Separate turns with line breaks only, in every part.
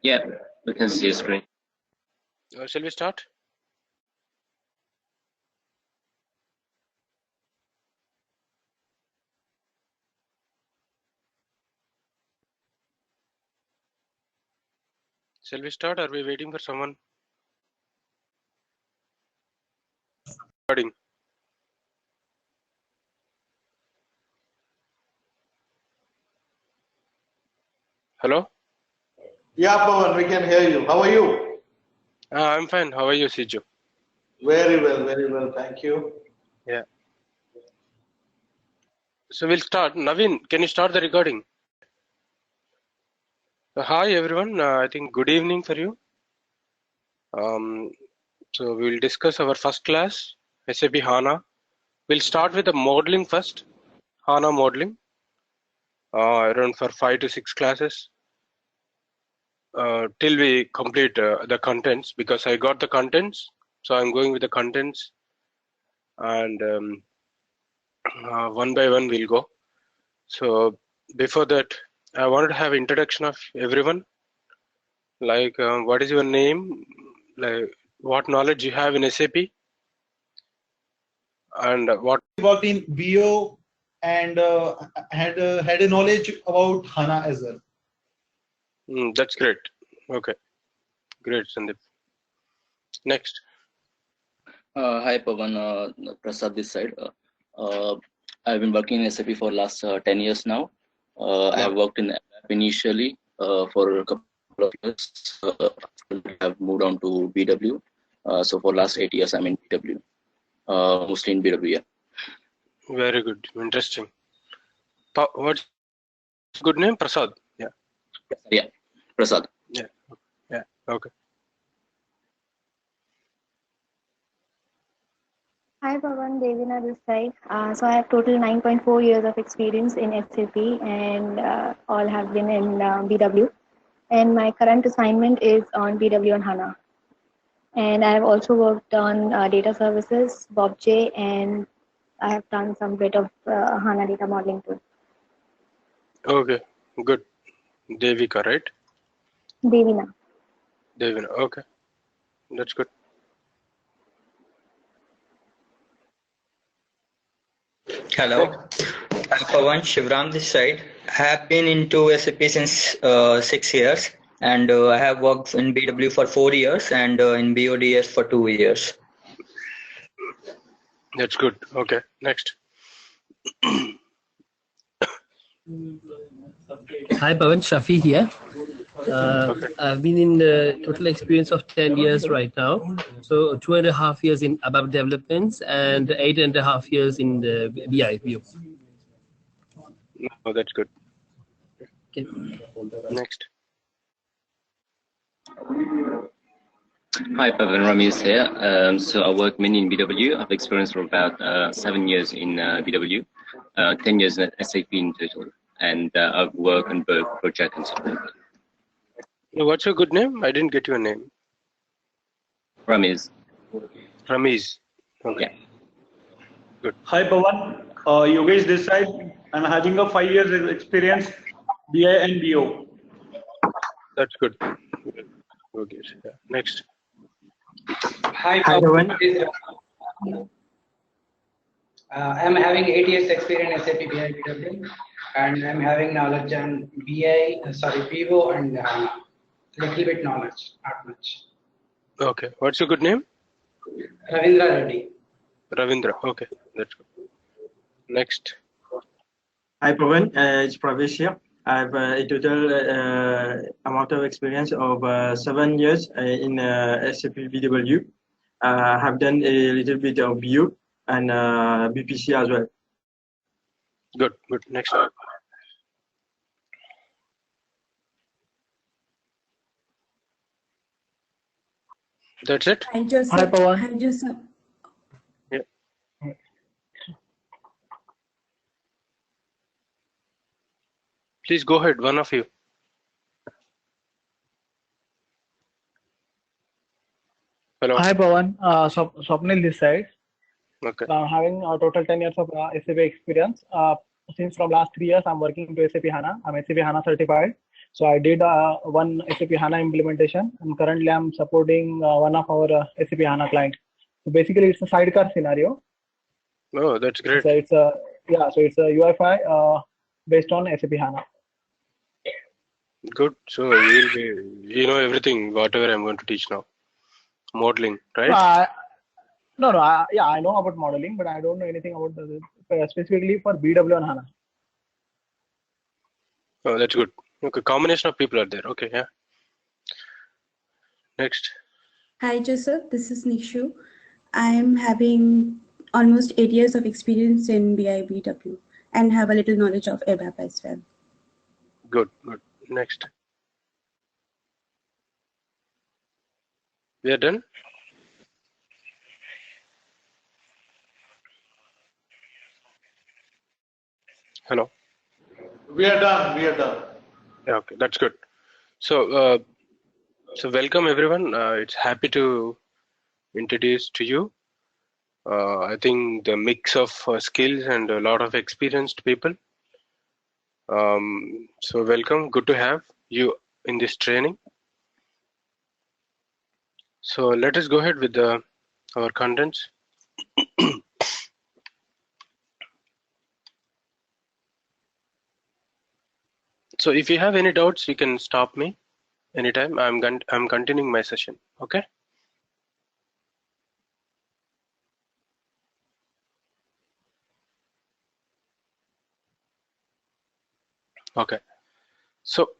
Yeah, we can see your screen.
Shall we start? Shall we start? Are we waiting for someone? Recording. Hello?
Yeah, Pawan, we can hear you. How are you?
I'm fine. How are you, Siju?
Very well. Thank you.
Yeah. So we'll start. Naveen, can you start the recording? Hi, everyone. I think good evening for you. So we'll discuss our first class, SAP HANA. We'll start with the modeling first, HANA modeling, around for 5 to 6 classes till we complete the contents, because I got the contents. So I'm going with the contents, and one by one we'll go. So before that, I wanted to have introduction of everyone. Like, what is your name? Like, what knowledge you have in SAP, and what
Worked in BO and had a knowledge about HANA as well.
That's great. Okay, great, Sandeep. Next.
Hi, Pavan. Prasad this side. I've been working in SAP for last 10 years now. I have worked in ABAP initially for a couple of years. I have moved on to BW. So for last 8 years, I'm in BW, mostly in BW. Yeah.
Very good. Interesting. What's good name? Prasad. Yeah.
Yeah. Prasad.
Yeah. Yeah. Okay.
Hi Pawan, Devina this side. So I have total 9.4 years of experience in SAP, and all have been in BW. And my current assignment is on BW on HANA. And I have also worked on data services, BobJ, and I have done some bit of HANA data modeling too.
Okay. Good. Devika, right?
Devina.
Devina. Okay. That's good.
Hello, I'm Pawan Shivram this side. I have been into SAP since 6 years, and I have worked in BW for 4 years and in BODS for 2 years.
That's good. Okay. Next.
Hi Pawan, Shafi here.
Okay.
I've been in the total experience of 10 years right now. So 2.5 years in ABAP developments and 8.5 years in the BI view.
Oh, that's good.
Okay.
Next.
Hi, Pavan. Ramesh here. So I work mainly in BW. I've experienced for about 7 years in BW, 10 years in SAP in total, and I've worked on both project and support.
What's your good name? I didn't get your name.
Ramesh.
Ramesh. Okay.
Yeah.
Good.
Hi Pawan, Yogesh this side. I'm having a 5 years experience, BI and BO.
That's good. Okay. Yeah. Next.
Hi Pawan. I'm having 8 years experience in SAP BI BW, and I'm having knowledge on BO and little bit knowledge, not much.
Okay. What's your good name?
Ravindra Reddy.
Ravindra. Okay. That's good. Next.
Hi Pawan, it's Pravesh here. I have a total amount of experience of 7 years in SAP BW. I have done a little bit of BU and BPC as well.
Good. Good. Next. That's it?
Hi Joseph.
Hi, Pawan.
Hi Joseph.
Yeah. Please go ahead, one of you. Hello.
Hi Pawan, Swapnil this side.
Okay.
I'm having a total 10 years of SAP experience. Since from last 3 years, I'm working to SAP HANA. I'm SAP HANA certified. So I did one SAP HANA implementation, and currently I'm supporting one of our SAP HANA clients. So basically, it's a sidecar scenario.
Oh, that's great.
So it's a so it's a UEFI based on SAP HANA.
Good. So you know everything, whatever I'm going to teach now. Modeling, right?
I know about modeling, but I don't know anything about specifically for BW and HANA.
Oh, that's good. Okay, combination of people are there. Okay, yeah. Next.
Hi, Joseph. This is Nishu. I am having almost 8 years of experience in BW and have a little knowledge of ABAP as well.
Good, good. Next. We are done? Hello?
We are done. We are done.
Yeah, okay, that's good. So, so welcome everyone. It's happy to introduce to you. I think the mix of skills and a lot of experienced people. So welcome. Good to have you in this training. So let us go ahead with our contents. So if you have any doubts, you can stop me anytime. I'm continuing my session. Okay. Okay. So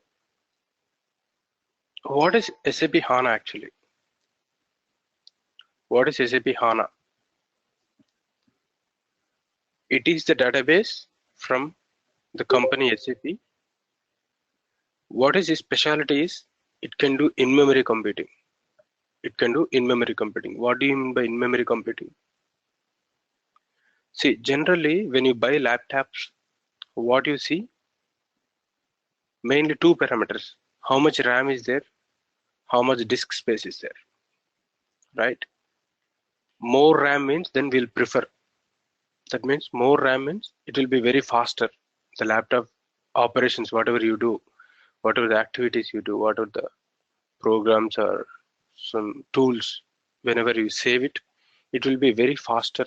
what is SAP HANA actually? What is SAP HANA? It is the database from the company SAP. What is its specialty is it can do in-memory computing. It can do in-memory computing. What do you mean by in-memory computing? See, generally when you buy laptops, what you see, mainly two parameters. How much RAM is there? How much disk space is there? Right? More RAM means then we'll prefer. That means more RAM means it will be very faster. The laptop operations, whatever you do, whatever the activities you do, whatever the programs or some tools, whenever you save it, it will be very faster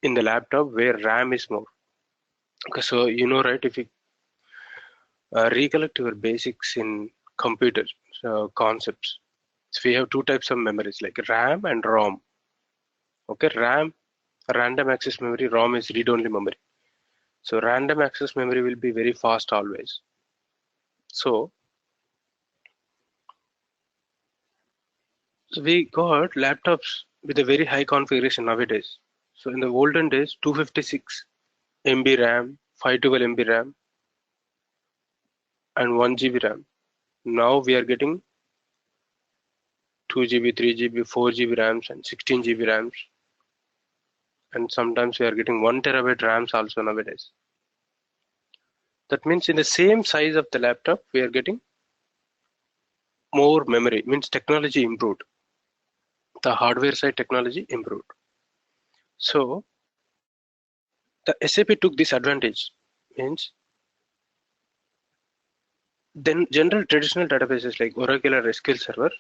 in the laptop where RAM is more. Okay, so you know, right, if you recollect your basics in computer concepts, so we have two types of memories like RAM and ROM. Okay, RAM, random access memory, ROM is read-only memory. So random access memory will be very fast always. So we got laptops with a very high configuration nowadays. So in the olden days, 256 MB RAM, 512 MB RAM, and 1 GB RAM. Now we are getting 2 GB, 3 GB, 4 GB RAMs and 16 GB RAMs. And sometimes we are getting 1 terabyte RAMs also nowadays. That means in the same size of the laptop, we are getting more memory, means technology improved. The hardware side technology improved. So the SAP took this advantage, means then general traditional databases like Oracle or SQL Server,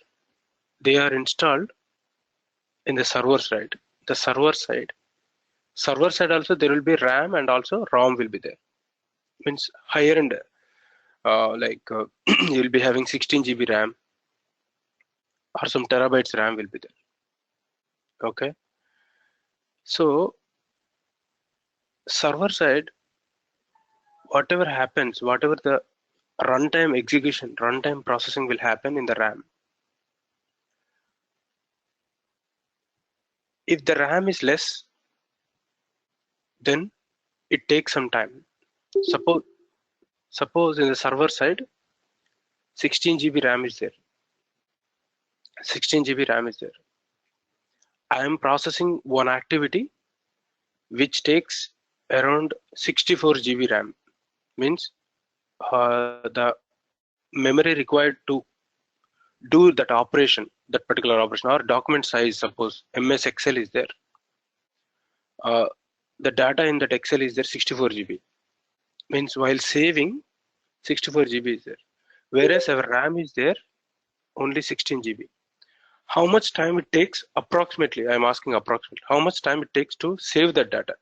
they are installed in the server side. The server side also there will be RAM and also ROM will be there. Means higher end, you'll be having 16 GB RAM or some terabytes RAM will be there. Okay. So server side, whatever happens, whatever the runtime execution, runtime processing will happen in the RAM. If the RAM is less, then it takes some time. Suppose in the server side, 16 GB RAM is there. 16 GB RAM is there. I am processing one activity which takes around 64 GB RAM. Means the memory required to do that operation, that particular operation, or document size, suppose MS Excel is there. The data in that Excel is there 64 GB. Means while saving, 64 GB is there. Whereas our RAM is there, only 16 GB. How much time it takes approximately, I'm asking approximately, how much time it takes to save that data?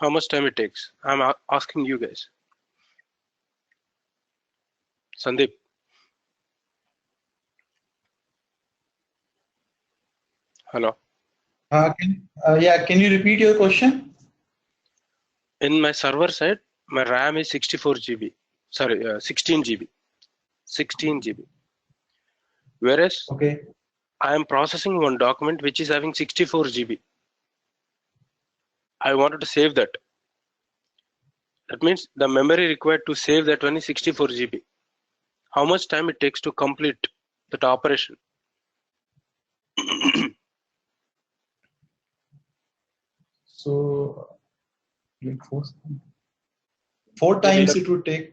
How much time it takes? I'm asking you guys. Sandeep. Hello.
Can you repeat your question?
In my server side, my RAM is 64 GB. Sorry, 16 GB. 16 GB. Whereas I am processing one document which is having 64 GB. I wanted to save that. That means the memory required to save that one is 64 GB. How much time it takes to complete that operation?
So, like four times it would take.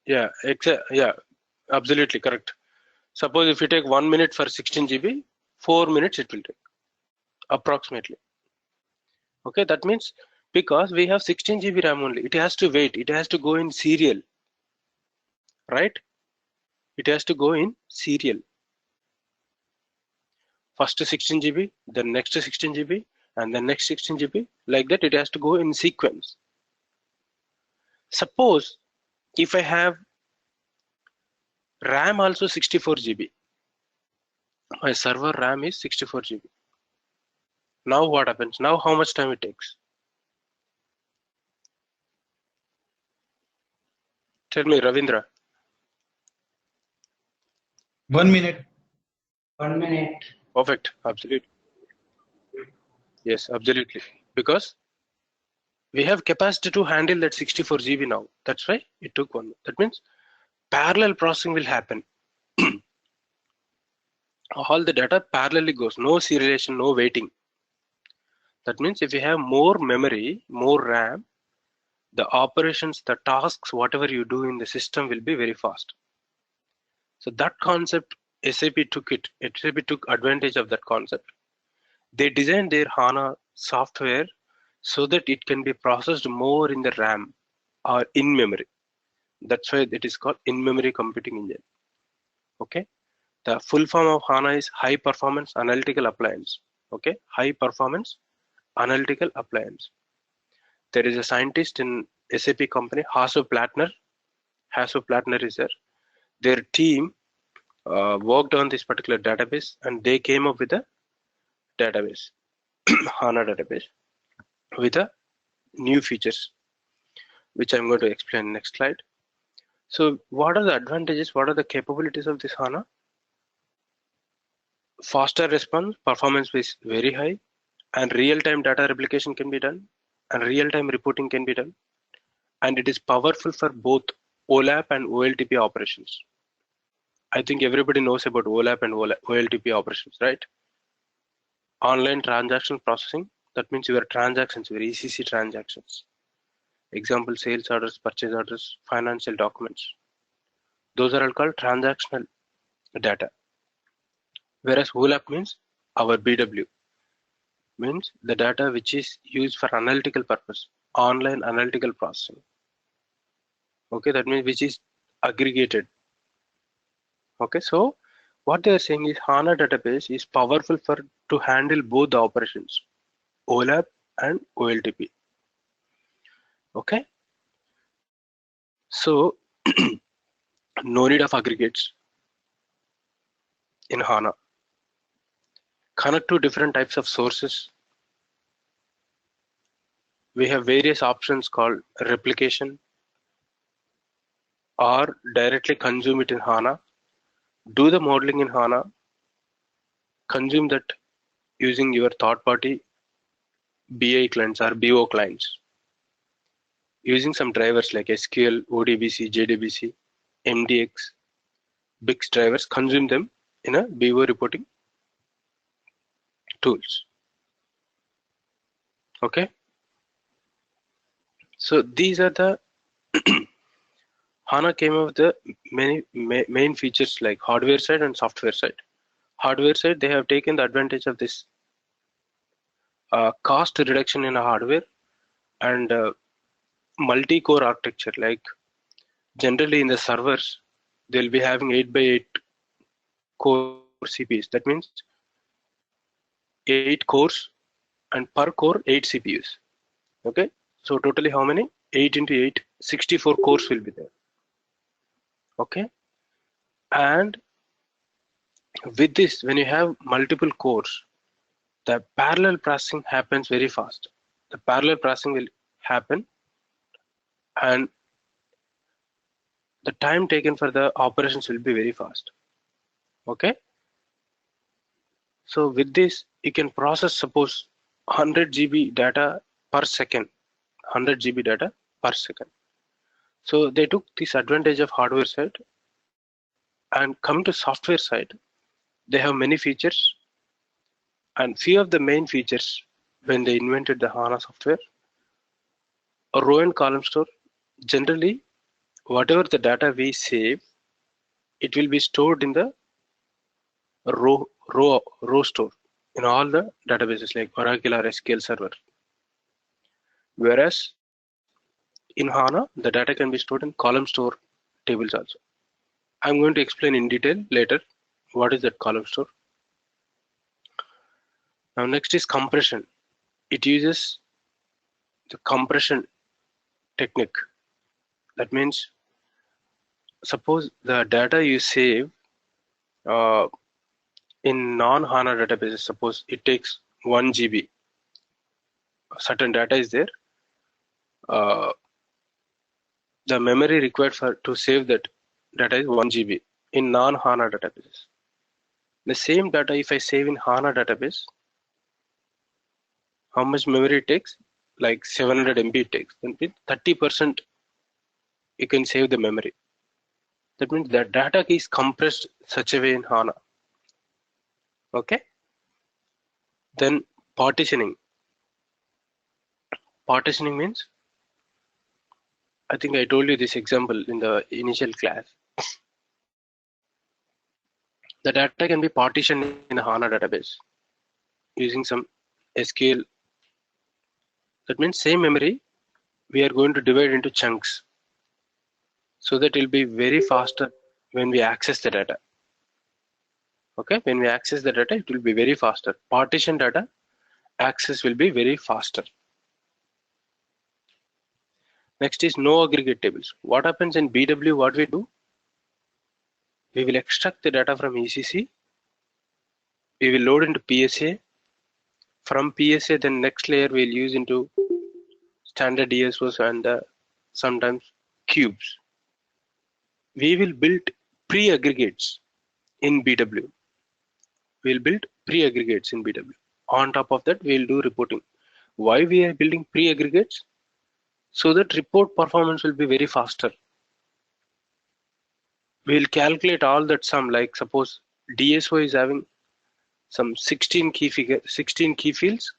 Yeah, yeah, absolutely correct. Suppose if you take 1 minute for 16 GB, 4 minutes it will take, approximately. Okay, that means because we have 16 GB RAM only, it has to wait, it has to go in serial, right? It has to go in serial. First 16 GB, then next 16 GB, and then next 16 GB. Like that, it has to go in sequence. Suppose if I have RAM also 64 GB, my server RAM is 64 GB. Now what happens? Now how much time it takes? Tell me, Ravindra.
1 minute.
1 minute.
Perfect. Absolutely. Yes, absolutely. Because we have capacity to handle that 64 GB now. That's why it took 1 minute. That means parallel processing will happen. All the data parallelly goes. No serialization, no waiting. That means if you have more memory, more RAM, the operations, the tasks, whatever you do in the system will be very fast. So that concept, SAP took it. SAP took advantage of that concept. They designed their HANA software so that it can be processed more in the RAM or in memory. That's why it is called in-memory computing engine. Okay. The full form of HANA is High Performance Analytical Appliance. Okay. High Performance Analytical Appliance. There is a scientist in SAP company, Hasso Plattner. Hasso Plattner is there. Their team worked on this particular database and they came up with a database, HANA database, with a new features, which I'm going to explain next slide. So what are the advantages? What are the capabilities of this HANA? Faster response, performance is very high, and real-time data replication can be done, and real-time reporting can be done, and it is powerful for both OLAP and OLTP operations. I think everybody knows about OLAP and OLTP operations, right? Online transaction processing, that means your transactions, your ECC transactions. Example, sales orders, purchase orders, financial documents. Those are all called transactional data. Whereas OLAP means our BW, means the data which is used for analytical purpose, online analytical processing. Okay, that means which is aggregated. Okay, so what they are saying is HANA database is powerful to handle both the operations, OLAP and OLTP. Okay, so no need of aggregates in HANA. Connect to different types of sources. We have various options called replication or directly consume it in HANA. Do the modeling in HANA, consume that using your third-party BI clients or BO clients, using some drivers like SQL, ODBC, JDBC, MDX, BIX drivers, consume them in a BO reporting tools. Okay. So these are the HANA came up with the many main features like hardware side and software side. Hardware side, they have taken the advantage of this cost reduction in hardware, and multi-core architecture. Like generally in the servers, they'll be having 8x8 core CPUs. That means 8 cores, and per core 8 CPUs. Okay, so totally how many? 8 into 8, 64 cores will be there. Okay, and with this, when you have multiple cores, the parallel processing happens very fast. The parallel processing will happen, and the time taken for the operations will be very fast. Okay, so with this, you can process suppose 100 GB data per second. 100 GB data per second. So they took this advantage of hardware side, and coming to software side, they have many features, and few of the main features when they invented the HANA software. A row and column store, generally whatever the data we save, it will be stored in the row store in all the databases like Oracle or SQL Server. Whereas in HANA, the data can be stored in column store tables also. I'm going to explain in detail later what is that column store. Now next is compression. It uses the compression technique. That means suppose the data you save in non-HANA databases, suppose it takes 1 GB. Certain data is there. The memory required to save that data is 1 GB in non-HANA databases. The same data, if I save in HANA database, how much memory it takes? Like 700 MB it takes. Then 30% you can save the memory. That means the data is compressed such a way in HANA. Okay. Then partitioning. Partitioning means, I think I told you this example in the initial class. The data can be partitioned in a HANA database using some SQL. That means same memory we are going to divide into chunks so that it will be very faster when we access the data. Okay, when we access the data, it will be very faster. Partition data access will be very faster. Next is no aggregate tables. What happens in BW? What we do? We will extract the data from ECC. We will load into PSA. From PSA, then next layer we'll use into standard DSOs and sometimes cubes. We will build pre-aggregates in BW. We'll build pre-aggregates in BW. On top of that, we'll do reporting. Why we are building pre-aggregates? So that report performance will be very faster. We'll calculate all that sum, like suppose DSO is having some 16 key fields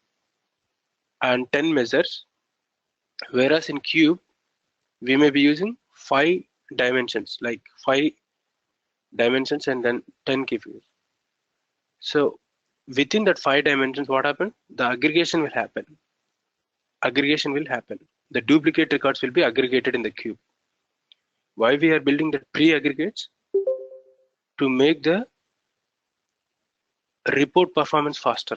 and 10 measures, whereas in cube we may be using 5 dimensions, like 5 dimensions and then 10 key fields. So within that 5 dimensions, what happened? The aggregation will happen. Aggregation will happen. The duplicate records will be aggregated in the cube. Why we are building the pre-aggregates? To make the report performance faster.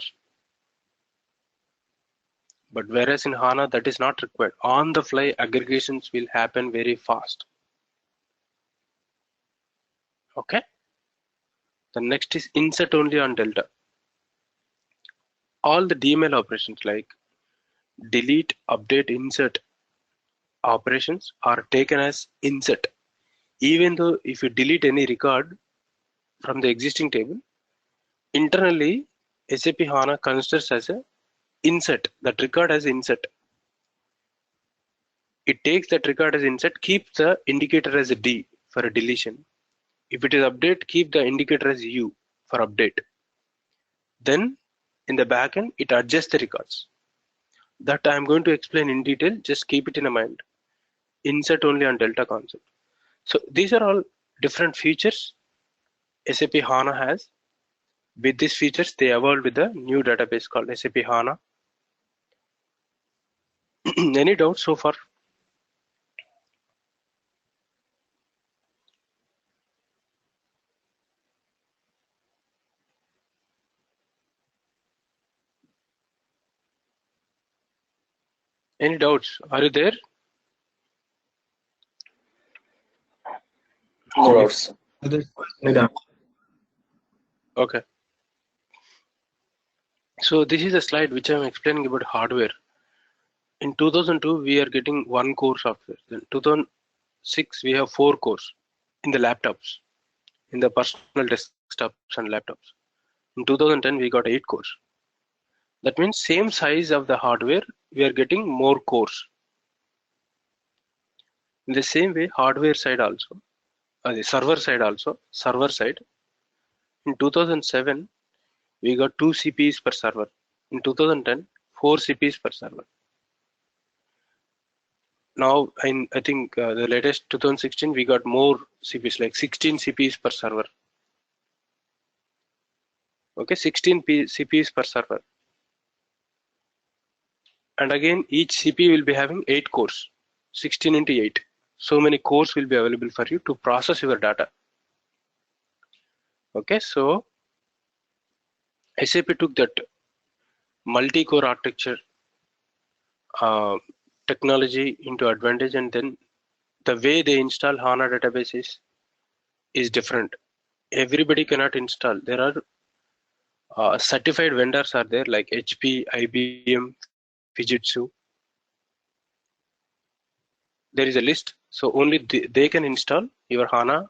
But whereas in HANA that is not required. On the fly aggregations will happen very fast. Okay. The next is insert only on Delta. All the DML operations like delete, update, insert operations are taken as insert. Even though if you delete any record from the existing table, internally SAP HANA considers as a insert, that record as insert. It takes that record as insert, keeps the indicator as a D for a deletion. If it is update, keep the indicator as U for update. Then in the backend, it adjusts the records. That I am going to explain in detail, just keep it in mind. Insert only on Delta concept. So these are all different features SAP HANA has. With these features, they evolved with a new database called SAP HANA Any doubts so far? Any doubts? Are you there?
No doubts.
Okay. So this is a slide which I am explaining about hardware. In 2002, we are getting 1 core software. Then 2006, we have 4 cores in the laptops, in the personal desktops and laptops. In 2010, we got 8 cores. That means same size of the hardware, we are getting more cores. In the same way, hardware side also, the server side also, server side. In 2007, we got 2 CPUs per server. In 2010, 4 CPUs per server. Now, I think the latest 2016, we got more CPUs, like 16 CPUs per server. Okay, 16 CPUs per server. And again, each CPU will be having 8 cores, 16 into 8. So many cores will be available for you to process your data. Okay, so SAP took that multi-core architecture technology into advantage, and then the way they install HANA databases is different. Everybody cannot install. There are certified vendors are there like HP, IBM, Fujitsu. There is a list, so only they can install your HANA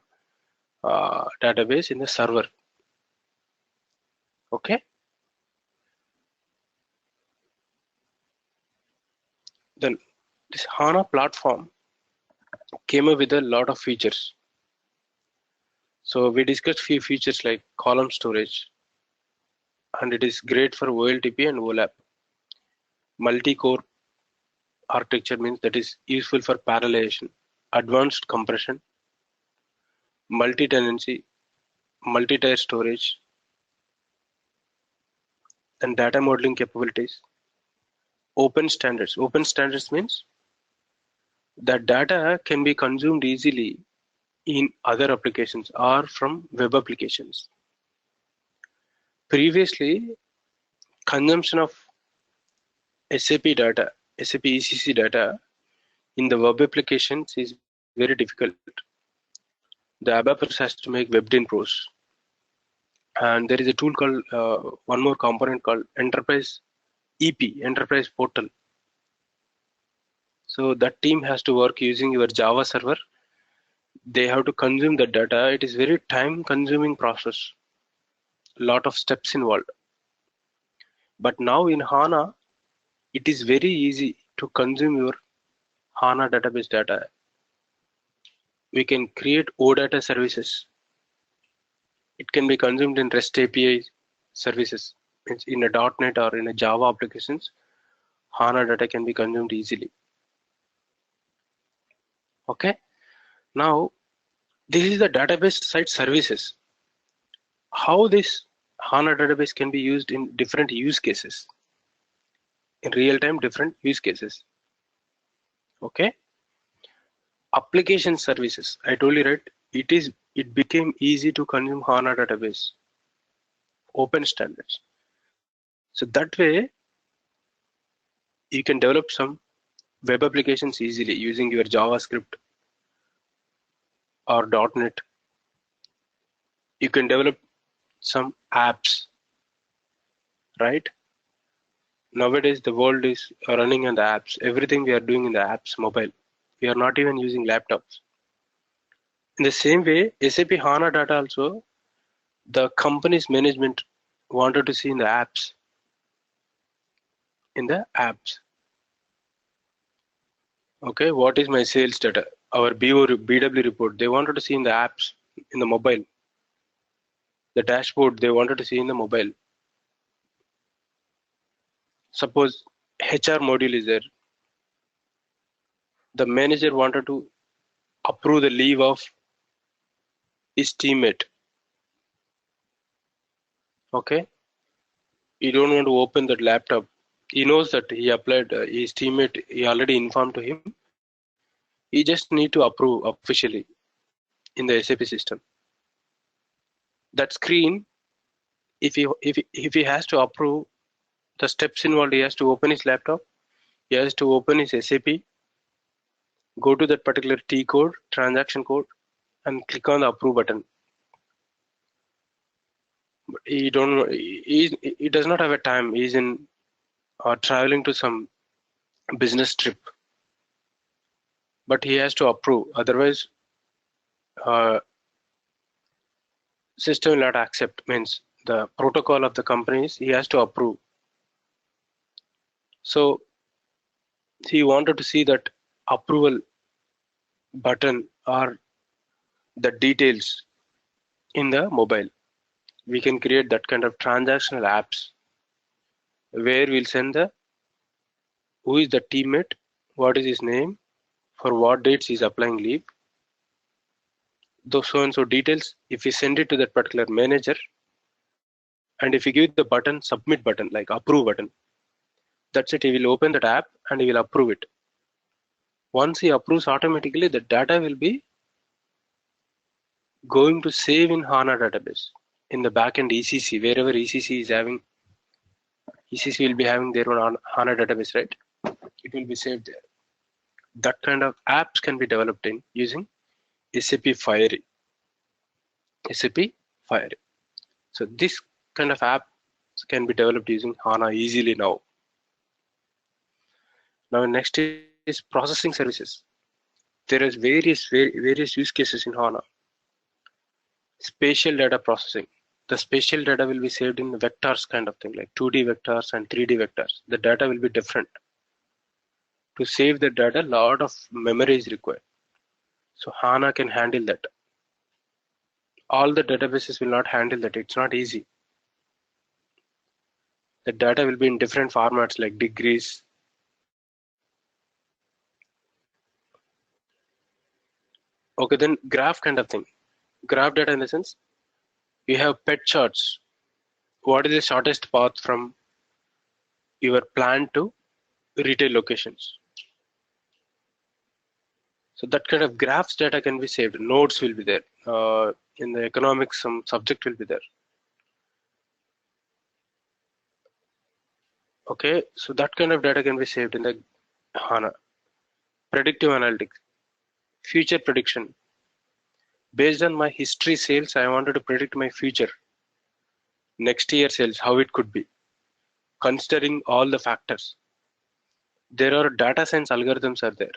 database in the server. Okay. Then this HANA platform came up with a lot of features. So we discussed few features like column storage, and it is great for OLTP and OLAP. Multi-core architecture means that is useful for parallelization, advanced compression, multi-tenancy, multi-tier storage, and data modeling capabilities. Open standards. Open standards means that data can be consumed easily in other applications or from web applications. Previously, consumption of SAP data, SAP ECC data in the web applications is very difficult. The ABAP has to make WebDyn pros. And there is a tool called, one more component called Enterprise EP, Enterprise Portal. So that team has to work using your Java server. They have to consume the data. It is very time consuming process. A lot of steps involved. But now in HANA, it is very easy to consume your HANA database data. We can create OData services. It can be consumed in REST API services. In a .NET or in a Java applications, HANA data can be consumed easily. Okay. Now, this is the database side services. How this HANA database can be used in different use cases. In real time, different use cases. Okay. Application services. I told you, right? It became easy to consume HANA database. Open standards. So that way, you can develop some web applications easily using your JavaScript or .NET. You can develop some apps, right? Nowadays, the world is running on the apps. Everything we are doing in the apps, mobile. We are not even using laptops. In the same way, SAP HANA data also, the company's management wanted to see in the apps. In the apps. Okay, what is my sales data? Our BW report, they wanted to see in the apps, in the mobile. The dashboard, they wanted to see in the mobile. Suppose HR module is there. The manager wanted to approve the leave of his teammate. Okay, you don't want to open that laptop. He knows that he applied, his teammate, he already informed to him. He just need to approve officially in the SAP system. That screen, if he has to approve the steps involved, he has to open his laptop, he has to open his SAP, go to that particular T code, transaction code, and click on the approve button. But he does not have a time. He's in traveling to some business trip, but he has to approve. Otherwise, system will not accept. Means the protocol of the companies, he has to approve. So he wanted to see that approval button or the details in the mobile. We can create that kind of transactional apps where we'll send the who is the teammate, what is his name, for what dates he's applying leave, those so and so details. If we send it to that particular manager, and if you give the button, submit button, like approve button, that's it. He will open that app and he will approve it. Once he approves, automatically the data will be going to save in HANA database in the backend ECC, wherever ECC is having, ECC will be having their own HANA database, right? It will be saved there. That kind of apps can be developed in using SAP Fiery. SAP Fiery. So this kind of apps can be developed using HANA easily now. Now next is processing services. There is various use cases in HANA. Spatial data processing. The spatial data will be saved in vectors kind of thing, like 2D vectors and 3D vectors. The data will be different. To save the data, a lot of memory is required. So HANA can handle that. All the databases will not handle that. It's not easy. The data will be in different formats like degrees. Okay, then graph kind of thing. Graph data in the sense, you have pet charts. What is the shortest path from your plant to retail locations? So that kind of graphs data can be saved. Nodes will be there. In the economics, some subject will be there. Okay, so that kind of data can be saved in the HANA. Predictive analytics, future prediction. Based on my history sales, I wanted to predict my future. Next year sales, how it could be. Considering all the factors. There are data science algorithms are there.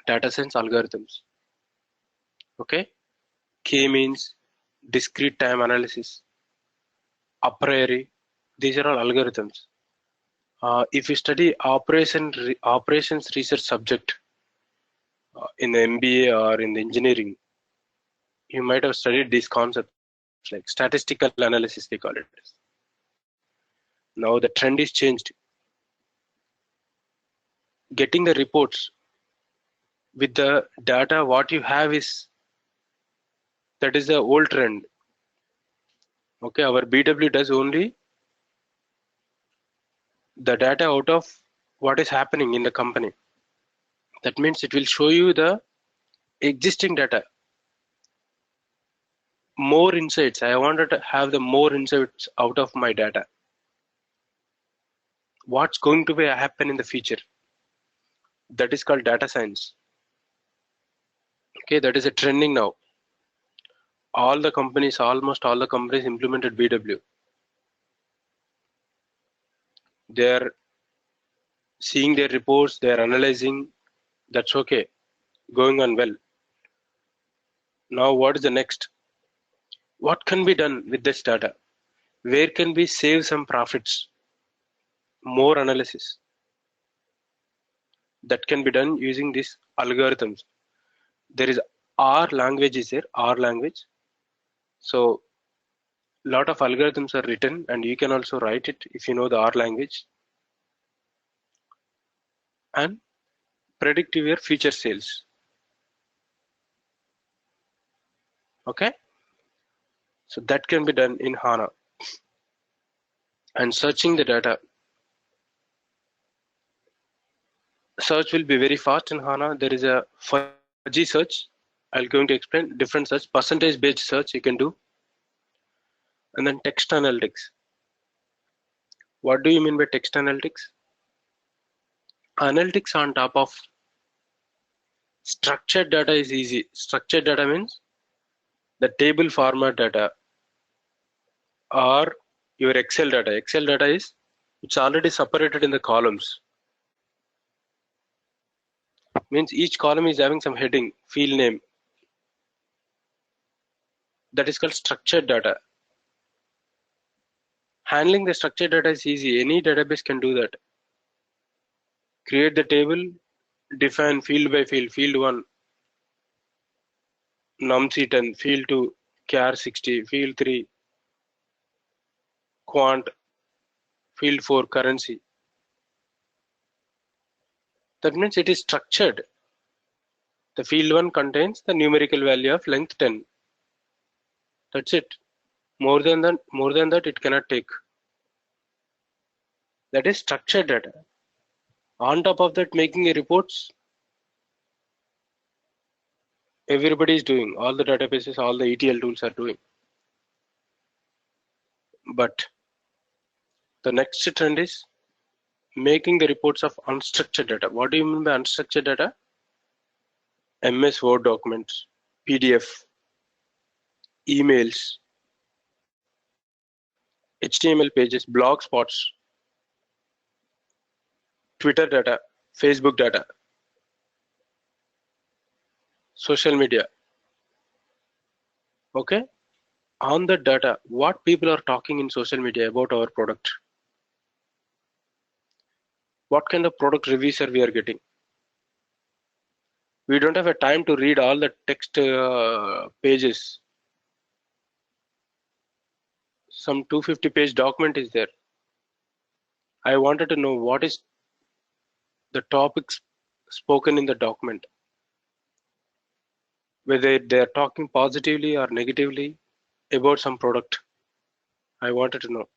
Data science algorithms. Okay, K-means, discrete time analysis, a priori. These are all algorithms. If you study operations research subject in the MBA or in the engineering, you might have studied these concepts like statistical analysis, they call it. Now the trend is changed. Getting the reports with the data, what you have is, that is the old trend. Okay, our BW does only the data out of what is happening in the company. That means it will show you the existing data. More insights. I wanted to have the more insights out of my data. What's going to be happen in the future? That is called data science. Okay, that is a trending now. All the companies, almost all the companies implemented BW. They are seeing their reports, they are analyzing. That's okay, going on well. Now what is the next? What can be done with this data? Where can we save some profits? More analysis. That can be done using these algorithms. There is R language is there, R language. So a lot of algorithms are written and you can also write it if you know the R language. And predict your future sales. Okay. So that can be done in HANA. And searching the data. search will be very fast in HANA. There is a fuzzy search. I'm going to explain different search. Percentage based search you can do. And then text analytics. What do you mean by text analytics? Analytics on top of structured data is easy. Structured data means the table format data or your Excel data. Excel data is, it's already separated in the columns. Means each column is having some heading, field name. That is called structured data. Handling the structured data is easy. Any database can do that. Create the table, define field by field. Field 1, numc 10, field 2, char 60, field 3, quant, field 4, currency. That means it is structured. The field 1 contains the numerical value of length 10. That's it. More than that it cannot take. That is structured data. On top of that, making a reports, everybody is doing. All the databases, all the ETL tools are doing. But the next trend is making the reports of unstructured data. What do you mean by unstructured data? MS Word documents, PDF, emails, HTML pages, blog spots, Twitter data, Facebook data, social media. Okay? On the data, what people are talking in social media about our product? What kind of product reviews are we are getting? We don't have a time to read all the text pages. Some 250 page document is there. I wanted to know what is the topics spoken in the document. Whether they are talking positively or negatively about some product. I wanted to know.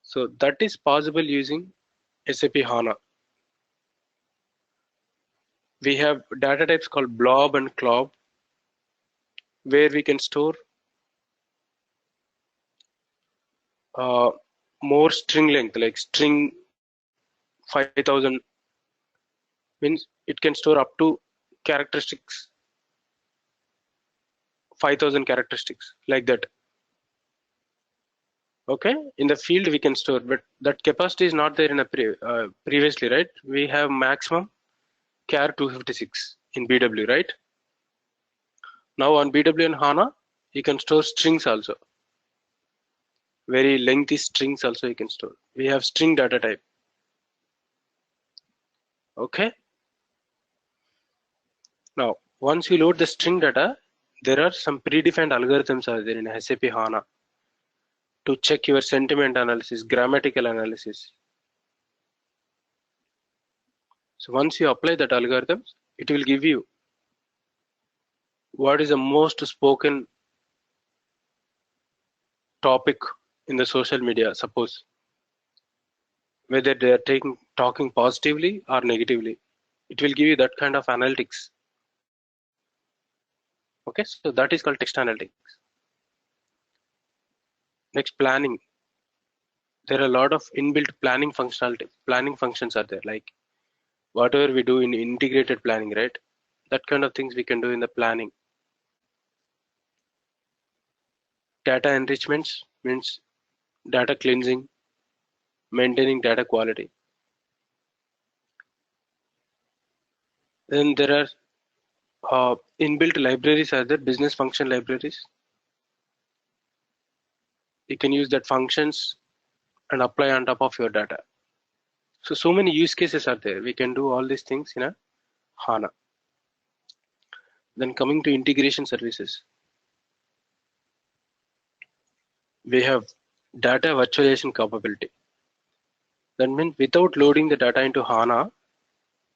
So that is possible using SAP HANA. We have data types called blob and clob, where we can store more string length, like string 5000 means it can store up to characteristics, 5000 characteristics, like that. Okay, in the field we can store, but that capacity is not there in a previously, right? We have maximum char 256 in BW, right? Now on BW and HANA, you can store strings also. Very lengthy strings also you can store. We have string data type. Okay. Now, once you load the string data, there are some predefined algorithms are there in SAP HANA to check your sentiment analysis, grammatical analysis. So once you apply that algorithms, it will give you what is the most spoken topic in the social media, suppose, whether they are talking positively or negatively. It will give you that kind of analytics. Okay, so that is called text analytics. Next, planning. There are a lot of inbuilt planning functionality. Planning functions are there, like whatever we do in integrated planning, right? That kind of things we can do in the planning. Data enrichments means data cleansing, maintaining data quality. Then there are inbuilt libraries are there, business function libraries. You can use that functions and apply on top of your data. So many use cases are there. We can do all these things in a HANA. Then coming to integration services. We have data virtualization capability. That means without loading the data into HANA,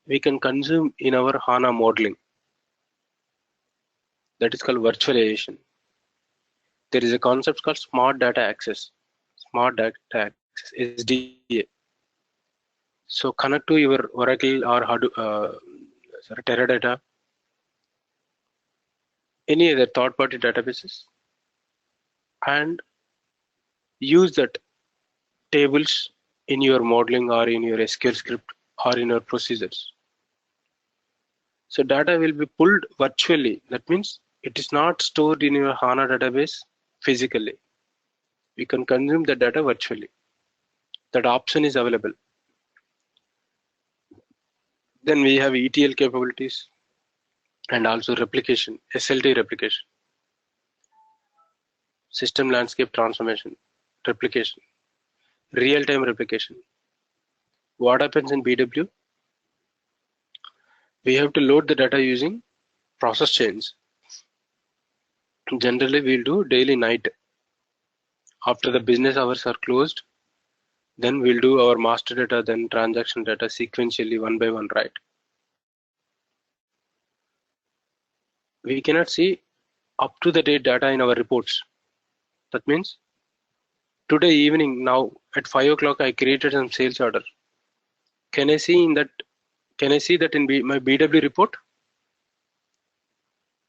we can consume in our HANA modeling. That is called virtualization. There is a concept called smart data access. Smart data access, SDA. So connect to your Oracle or Hadoop, Teradata, any other third-party databases, and use that tables in your modeling or in your SQL script or in your procedures. So data will be pulled virtually. That means it is not stored in your HANA database physically. You can consume the data virtually. That option is available. Then we have ETL capabilities and also replication, SLT replication, system landscape transformation, replication, real-time replication. What happens in BW? We have to load the data using process chains. Generally, we'll do daily night. After the business hours are closed, then we'll do our master data, then transaction data sequentially one by one, right? We cannot see up to the date data in our reports. That means today evening, now at 5 o'clock, I created some sales order. Can I see in that? Can I see that in my BW report?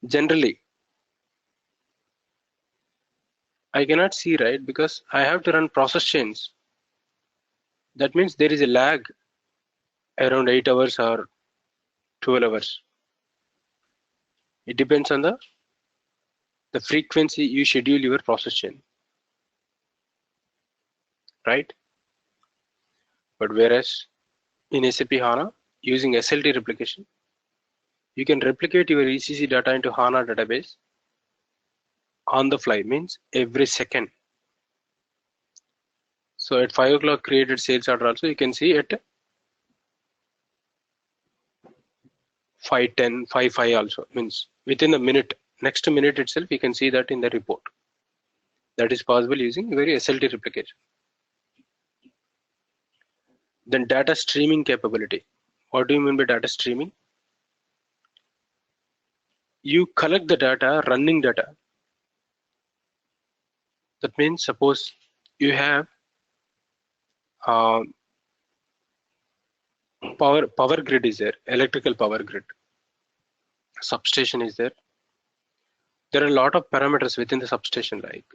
Generally, I cannot see, right? Because I have to run process chains. That means there is a lag around 8 hours or 12 hours. It depends on the frequency you schedule your process chain, right? But whereas in SAP HANA, using SLT replication, you can replicate your ECC data into HANA database on the fly, means every second. So at 5 o'clock created sales order also, you can see at 5:10, 5:05 also, means within a minute, next minute itself, you can see that in the report. That is possible using very SLT replication. Then data streaming capability. What do you mean by data streaming? You collect the data, running data. That means suppose you have power grid is there, electrical power grid, substation is there. There are a lot of parameters within the substation, like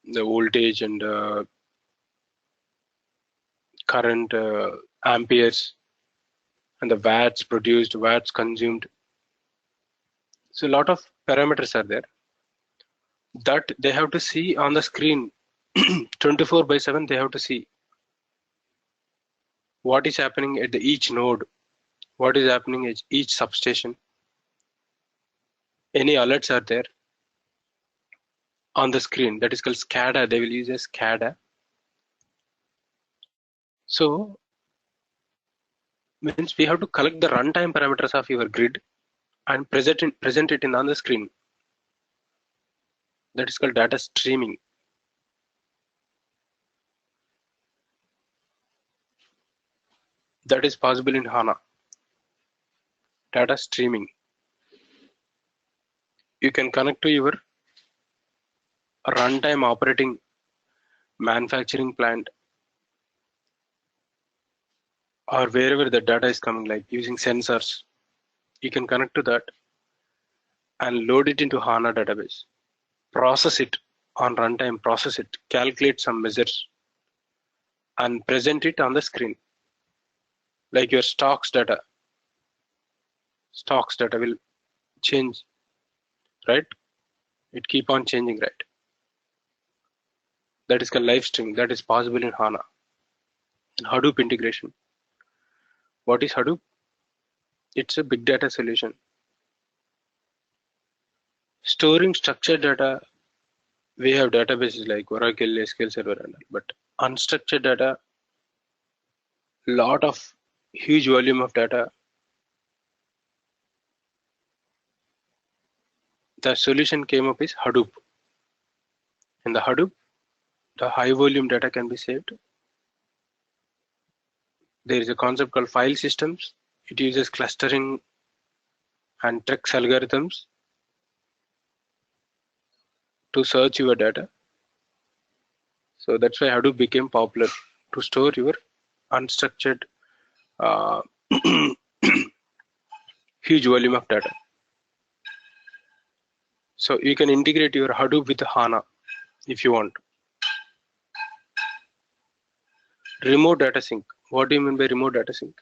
the voltage and current, amperes, and the watts produced, watts consumed. So a lot of parameters are there that they have to see on the screen 24/7. They have to see what is happening at each node, what is happening at each substation. Any alerts are there on the screen. That is called SCADA. They will use a SCADA. So means we have to collect the runtime parameters of your grid and present it in on the screen. That is called data streaming. That is possible in HANA. Data streaming. You can connect to your runtime operating manufacturing plant or wherever the data is coming, like using sensors. You can connect to that and load it into HANA database. Process it on runtime, process it, calculate some measures and present it on the screen. Like your stocks data. Stocks data will change, right? It keep on changing, right? That is called live stream. That is possible in HANA. And Hadoop integration. What is Hadoop? It's a big data solution. Storing structured data, we have databases like Oracle, SQL Server, and all, but unstructured data, lot of huge volume of data. The solution came up is Hadoop. In the Hadoop, the high volume data can be saved. There is a concept called file systems. It uses clustering and Trex algorithms to search your data. So that's why Hadoop became popular, to store your unstructured, huge volume of data. So you can integrate your Hadoop with HANA if you want. Remote data sync. What do you mean by remote data sync?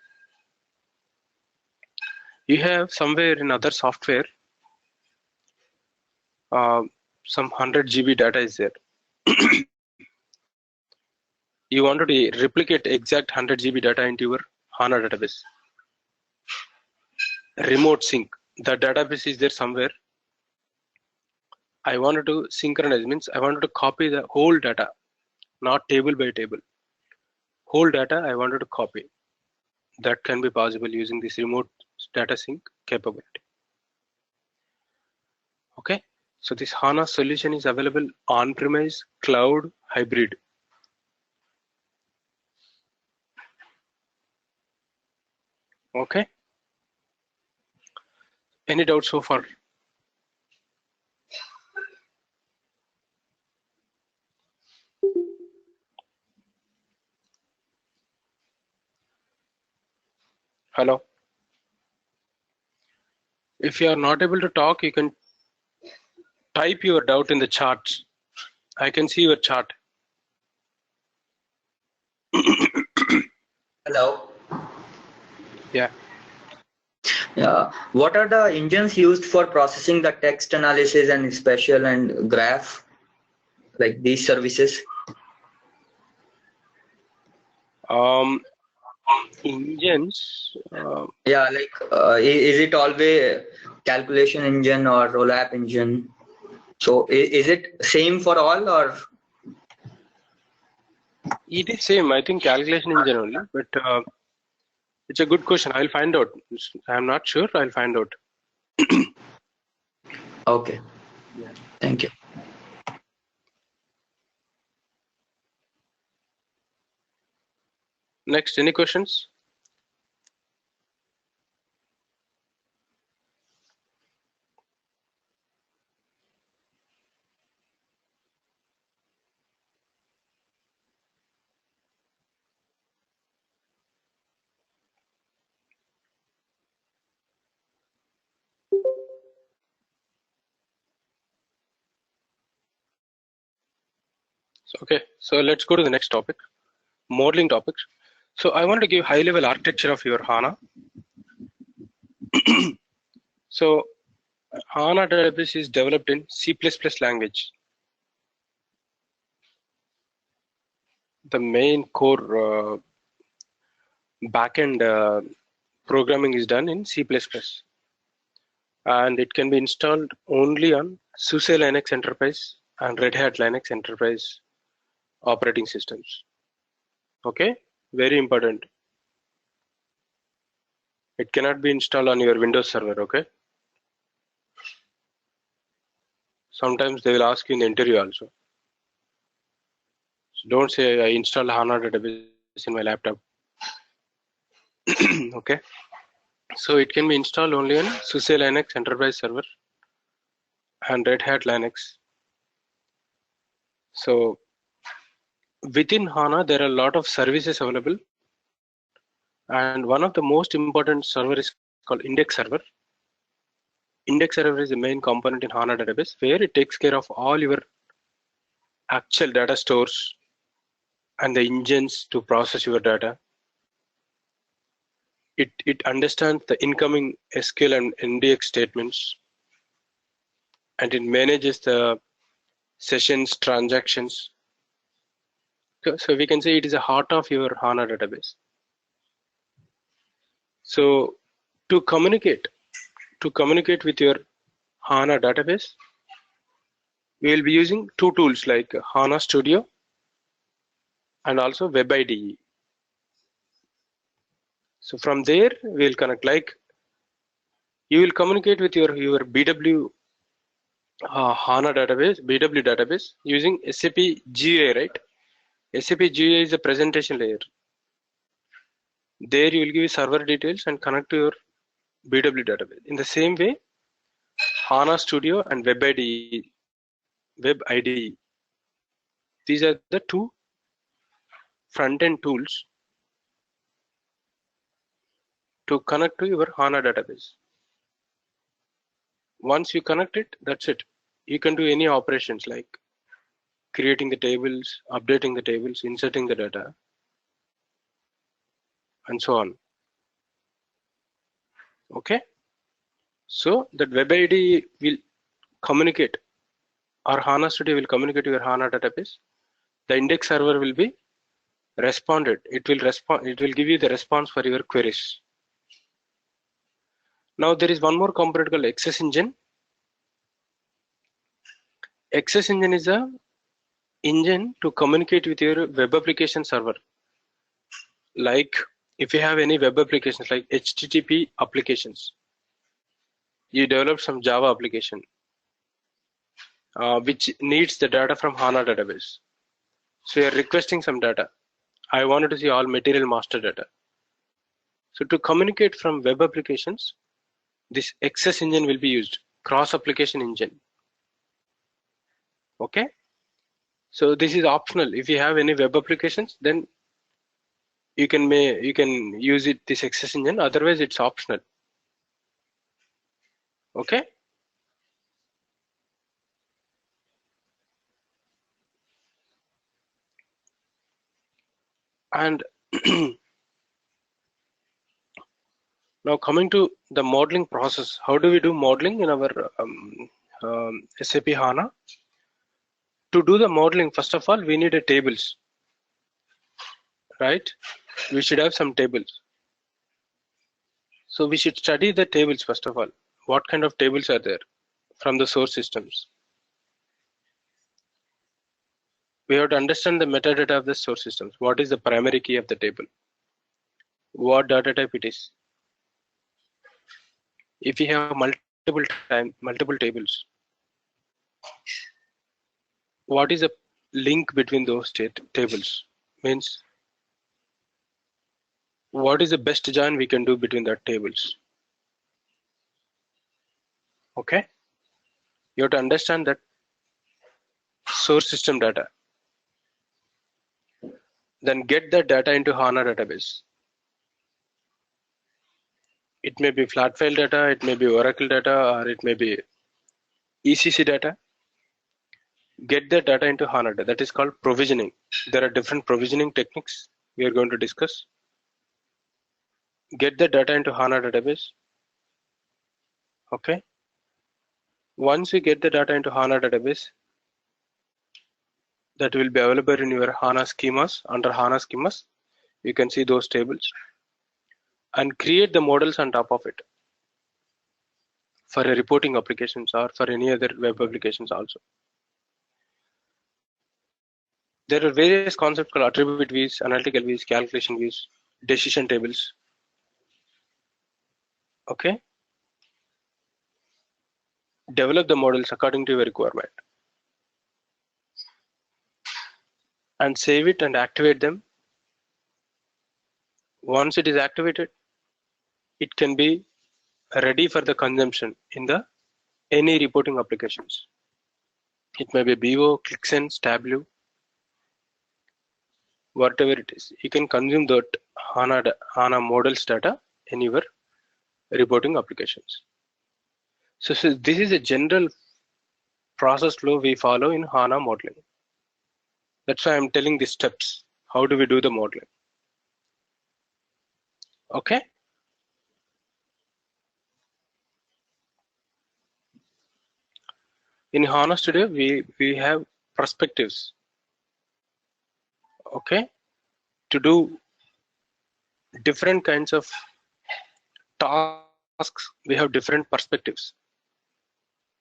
You have somewhere in other software, some 100 GB data is there. You wanted to replicate exact 100 GB data into your HANA database. Remote sync. The database is there somewhere. I wanted to synchronize, means I wanted to copy the whole data, not table by table. Whole data I wanted to copy. That can be possible using this remote data sync capability. Okay, so this HANA solution is available on-premise, cloud, hybrid. Okay, any doubts so far? Hello. If you are not able to talk, you can type your doubt in the chat. I can see your chart.
Hello.
Yeah.
Yeah. What are the engines used for processing the text analysis and spatial and graph, like these services?
Engines.
Yeah, like is it always calculation engine or rollup engine? So is it same for all, or?
It is same. I think calculation engine only, but it's a good question. I'll find out. I'm not sure. I'll find out.
Okay. Yeah. Thank you.
Next, any questions? Okay, so let's go to the next topic, modeling topics. So I want to give high-level architecture of your HANA. So HANA database is developed in C++ language. The main core backend programming is done in C++, and it can be installed only on SUSE Linux Enterprise and Red Hat Linux Enterprise operating systems. Okay, very important. It cannot be installed on your Windows server. Okay, sometimes they will ask you in the interview also. So don't say I installed HANA database in my laptop. Okay, so it can be installed only on SUSE Linux Enterprise server and Red Hat Linux. So within HANA, there are a lot of services available, and one of the most important server is called index server. Index server is the main component in HANA database, where it takes care of all your actual data stores and the engines to process your data. It understands the incoming SQL and NDX statements, and it manages the sessions, transactions. So we can say it is the heart of your HANA database. So to communicate with your HANA database, we will be using two tools like HANA Studio and also Web IDE. So from there, we will connect, like you will communicate with your BW HANA database, BW database using SAP GUI, right? SAP GUI is a presentation layer. There you will give server details and connect to your BW database. In the same way, HANA Studio and Web IDE, these are the two front-end tools to connect to your HANA database. Once you connect it, that's it. You can do any operations like creating the tables, updating the tables, inserting the data, and so on. Okay. So that web ID will communicate, or HANA Studio will communicate to your HANA database. The index server will be responded. It will respond. It will give you the response for your queries. Now there is one more component called Access Engine. Access Engine is a engine to communicate with your web application server. Like if you have any web applications like HTTP applications, you develop some Java application which needs the data from HANA database. So you're requesting some data. I wanted to see all material master data. So to communicate from web applications, this Access Engine will be used, cross application engine. Okay. So this is optional. If you have any web applications, then you can use it, this Access Engine. Otherwise, it's optional. Okay. And now coming to the modeling process, how do we do modeling in our SAP HANA? To do the modeling, first of all, we need a tables, right? We should have some tables. So we should study the tables first of all. What kind of tables are there from the source systems? We have to understand the metadata of the source systems. What is the primary key of the table? What data type it is? If you have multiple tables, what is the link between those tables? Means what is the best join we can do between that tables? Okay, you have to understand that source system data. Then get that data into HANA database. It may be flat file data, it may be Oracle data, or it may be ECC data. Get the data into HANA. That is called provisioning. There are different provisioning techniques we are going to discuss. Get the data into HANA database. Okay. Once you get the data into HANA database, that will be available in your HANA schemas. Under HANA schemas, you can see those tables and create the models on top of it for a reporting applications or for any other web applications also. There are various concepts called attribute views, analytical views, calculation views, decision tables. Okay. Develop the models according to your requirement and save it and activate them. Once it is activated, it can be ready for the consumption in the any reporting applications. It may be BO, ClickSense, Tableau, whatever it is. You can consume that HANA models data in your reporting applications. So this is a general process flow we follow in HANA modeling. That's why I'm telling the steps. How do we do the modeling? Okay. In HANA Studio, we have perspectives. Okay. To do different kinds of tasks, we have different perspectives.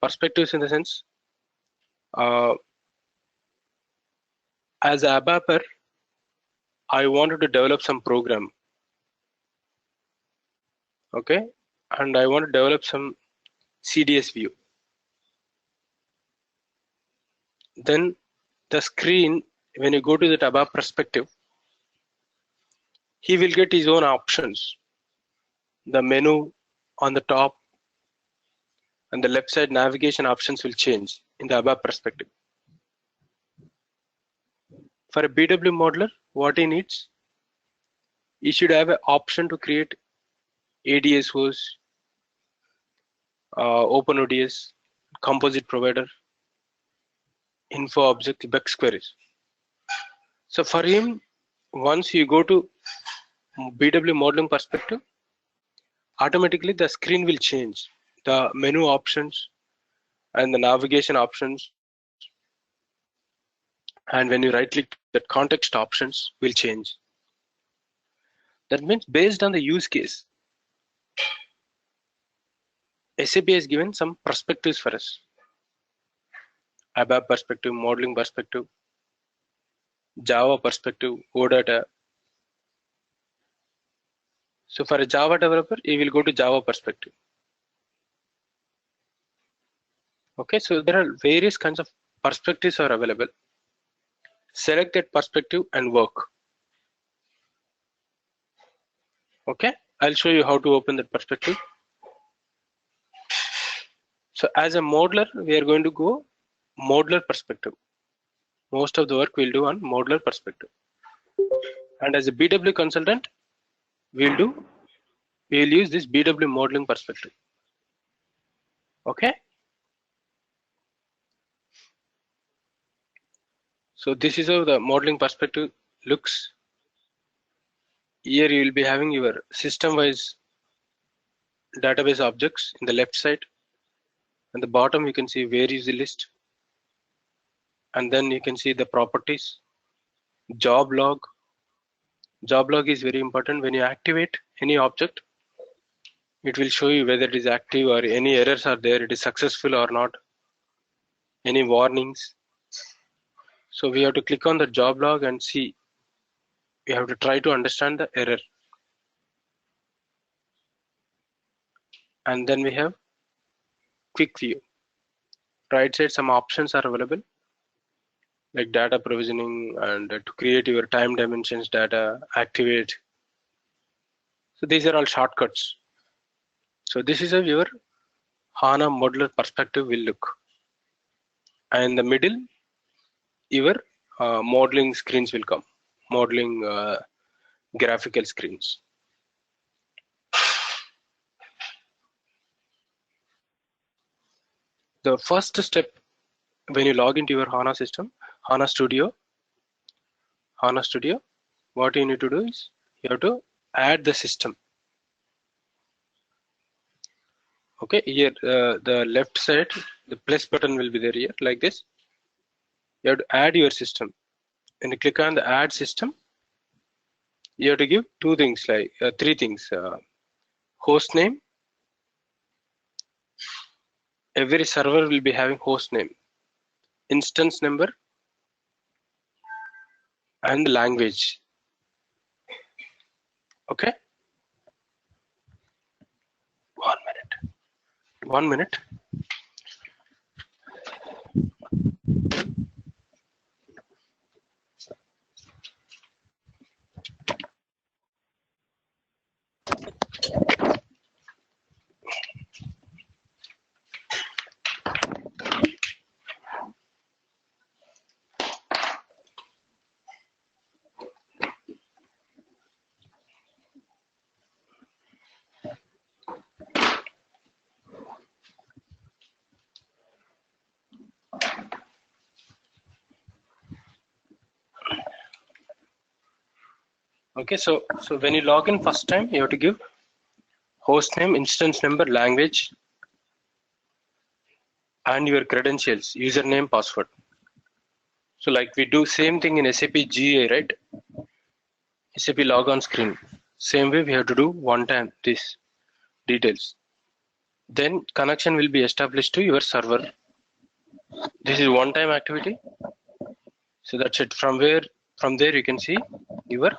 Perspectives in the sense, as a ABAPer, I wanted to develop some program. Okay. And I want to develop some CDS view. Then the screen, when you go to the ABAP perspective, he will get his own options. The menu on the top and the left side navigation options will change in the ABAP perspective. For a BW modeler, what he needs, he should have an option to create ADSOs, OpenODS, composite provider, info object, Bex queries. So for him, once you go to BW modeling perspective, automatically the screen will change. The menu options and the navigation options, and when you right click, the context options will change. That means based on the use case, SAP has given some perspectives for us. ABAP perspective, modeling perspective, Java perspective, OData. So for a Java developer, he will go to Java perspective. Okay, so there are various kinds of perspectives are available. Select that perspective and work. Okay, I'll show you how to open that perspective. So as a modeler, we are going to go modeler perspective. Most of the work we'll do on modeler perspective. And as a BW consultant, we'll use this BW modeling perspective. Okay. So this is how the modeling perspective looks. Here you will be having your system-wise database objects in the left side. And the bottom you can see where is the list. And then you can see the properties. Job log. Job log is very important. When you activate any object, it will show you whether it is active or any errors are there, it is successful or not, any warnings. So we have to click on the job log and see. We have to try to understand the error. And then we have quick view. Right side, some options are available, like data provisioning and to create your time dimensions data, activate. So these are all shortcuts. So this is how your HANA modeler perspective will look. And in the middle, your modeling screens will come, modeling graphical screens. The first step when you log into your HANA system, HANA Studio, what you need to do is you have to add the system. Okay, here the left side, the plus button will be there here like this. You have to add your system. When you click on the add system, you have to give two things, like three things. Host name. Every server will be having host name, instance number, and the language. Okay. 1 minute. Okay, so when you log in first time, you have to give host name, instance number, language, and your credentials, username, password. So like we do same thing in SAP GA, right? SAP logon screen. Same way we have to do one time this details. Then connection will be established to your server. This is one time activity. So that's it. From there you can see your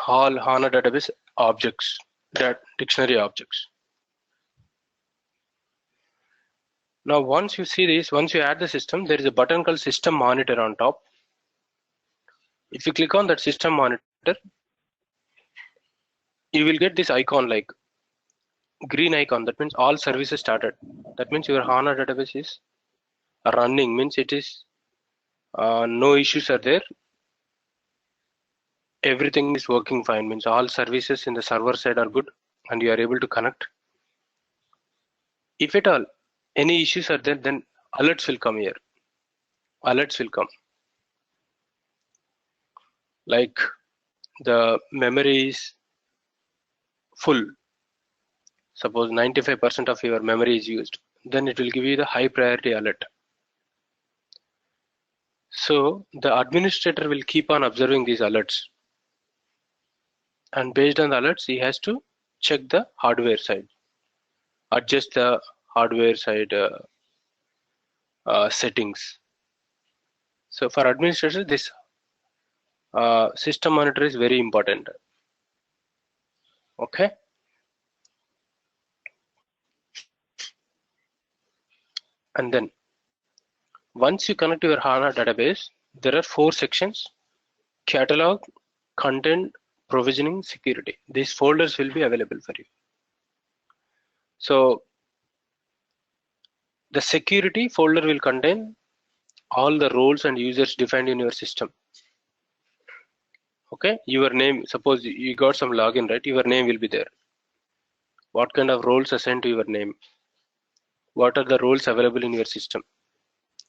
all HANA database objects, that dictionary objects. Now once you see this, once you add the system, there is a button called system monitor on top. If you click on that system monitor, you will get this icon, like green icon. That means all services started. That means your HANA database is running, means it is no issues are there. everything is working fine, means all services in the server side are good and you are able to connect. If at all any issues are there, then alerts will come here. Alerts will come. Like the memory is full. Suppose 95% of your memory is used, then it will give you the high priority alert. So the administrator will keep on observing these alerts. And based on the alerts, he has to check the hardware side, adjust the hardware side settings. So for administrators, this system monitor is very important. Okay. And then once you connect to your HANA database, there are 4 sections: catalog, content, provisioning, security. These folders will be available for you. So the security folder will contain all the roles and users defined in your system. Okay, your name, suppose you got some login, right? Your name will be there. What kind of roles assigned to your name? What are the roles available in your system?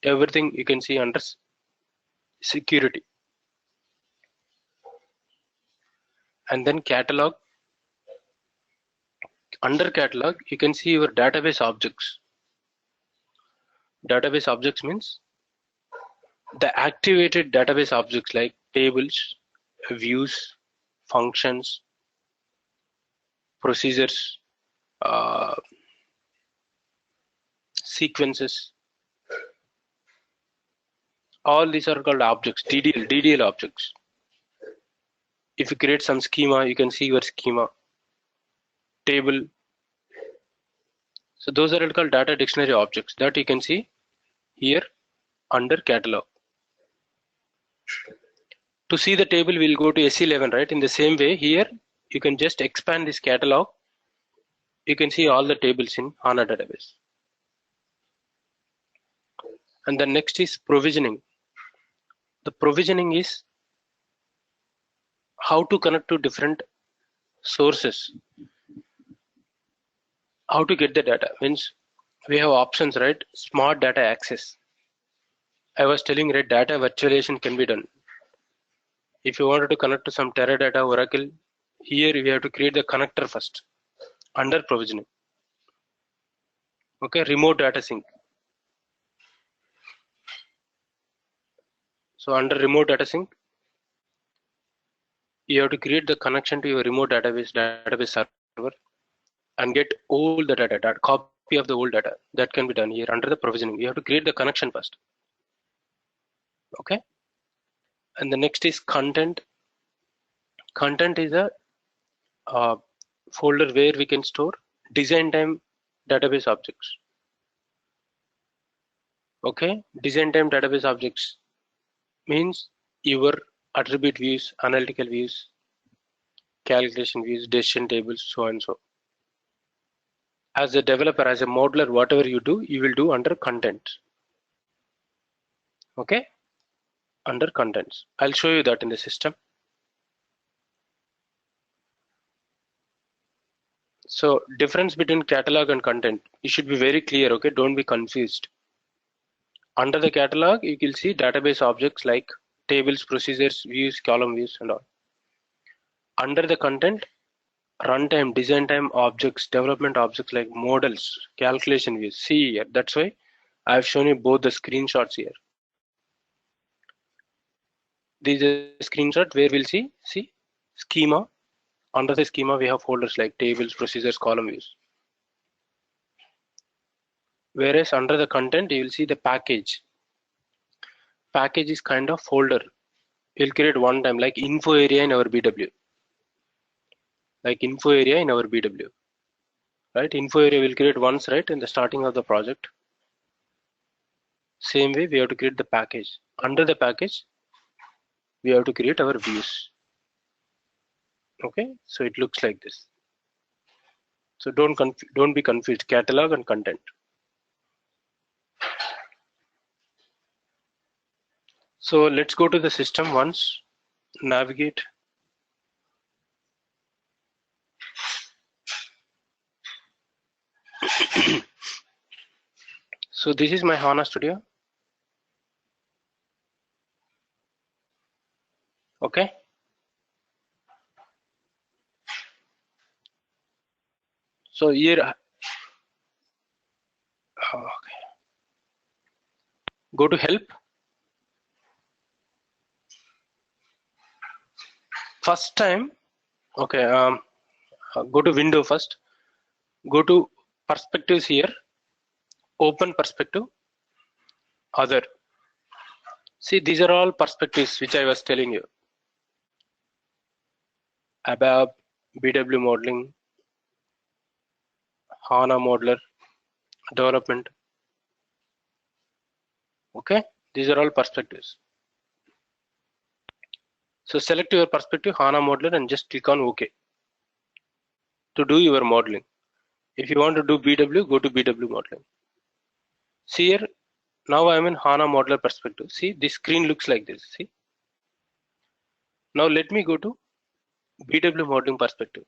Everything you can see under security. And then catalog. Under catalog, you can see your database objects. Database objects means the activated database objects like tables, views, functions, procedures, sequences. All these are called objects, DDL objects. If you create some schema, you can see your schema, table. So those are called data dictionary objects that you can see here under catalog. To see the table, we'll go to SE11, right? In the same way, here you can just expand this catalog. You can see all the tables in HANA database. And the next is provisioning. The provisioning is how to connect to different sources. How to get the data means we have options, right? Smart data access. I was telling, right, data virtualization can be done. If you wanted to connect to some Teradata, Oracle, here we have to create the connector first under provisioning. Okay, remote data sync. So under remote data sync, you have to create the connection to your remote database server and get all the data, copy of the old data. That can be done here under the provisioning. You have to create the connection first. Okay. And the next is content. Content is a folder where we can store design time database objects. Okay, design time database objects means your attribute views, analytical views, calculation views, decision tables, so and so. As a developer, as a modeler, whatever you do, you will do under content. Okay, under contents. I'll show you that in the system. So difference between catalog and content, you should be very clear. Okay, don't be confused. Under the catalog, you will see database objects like tables, procedures, views, column views, and all. Under the content, runtime, design time objects, development objects like models, calculation views. See here, that's why I've shown you both the screenshots here. These are screenshots where we'll see schema. Under the schema, we have folders like tables, procedures, column views. Whereas under the content, you will see the package. Package is kind of folder. We'll create one time like info area in our BW. Like info area in our BW. Right? Info area will create once, right, in the starting of the project. Same way, we have to create the package. Under the package, we have to create our views. Okay, so it looks like this. So don't be confused. Catalog and content. So let's go to the system once. Navigate So this is my HANA Studio. Okay. So here, okay. Go to help. First time, okay. Go to window first. Go to perspectives here. Open perspective. Other. See, these are all perspectives which I was telling you. ABAP, BW modeling, HANA modeler, development. Okay, these are all perspectives. So select your perspective, HANA modeler, and just click on OK to do your modeling. If you want to do BW, go to BW modeling. See here, now I am in HANA modeler perspective. See, this screen looks like this. See. Now let me go to BW modeling perspective.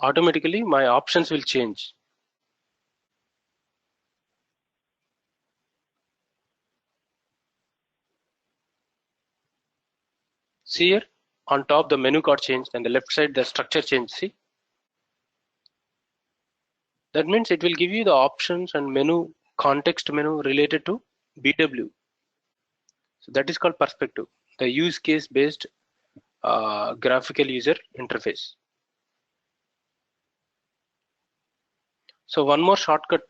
Automatically, my options will change. See here, on top the menu got changed and the left side the structure changed. See. That means it will give you the options and menu, context menu related to BW. So that is called perspective, the use case based graphical user interface. So one more shortcut,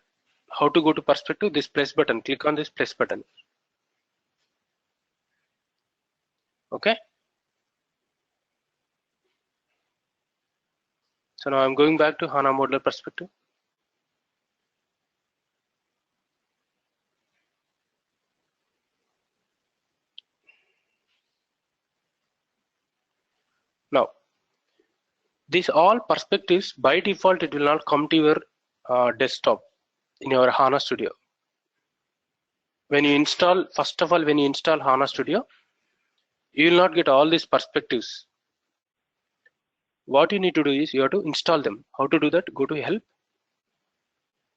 how to go to perspective, this plus button, click on this plus button. Okay. So now I'm going back to HANA modeler perspective. Now, these all perspectives by default, it will not come to your desktop in your HANA Studio. When you install, first of all, when you install HANA Studio, you will not get all these perspectives. What you need to do is you have to install them. How to do that? Go to help,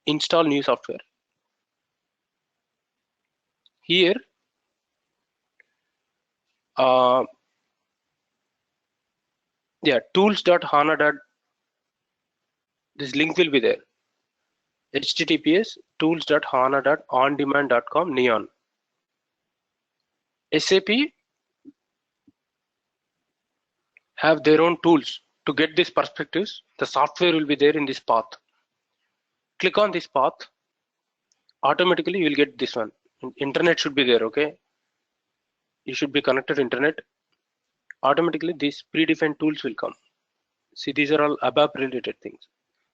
install new software. Here, yeah, tools.hana. This link will be there. HTTPS tools.hana.ondemand.com neon. SAP have their own tools to get these perspectives. The software will be there in this path. Click on this path. Automatically you will get this one. Internet should be there, okay? You should be connected to internet. Automatically these predefined tools will come. See, these are all ABAP related things.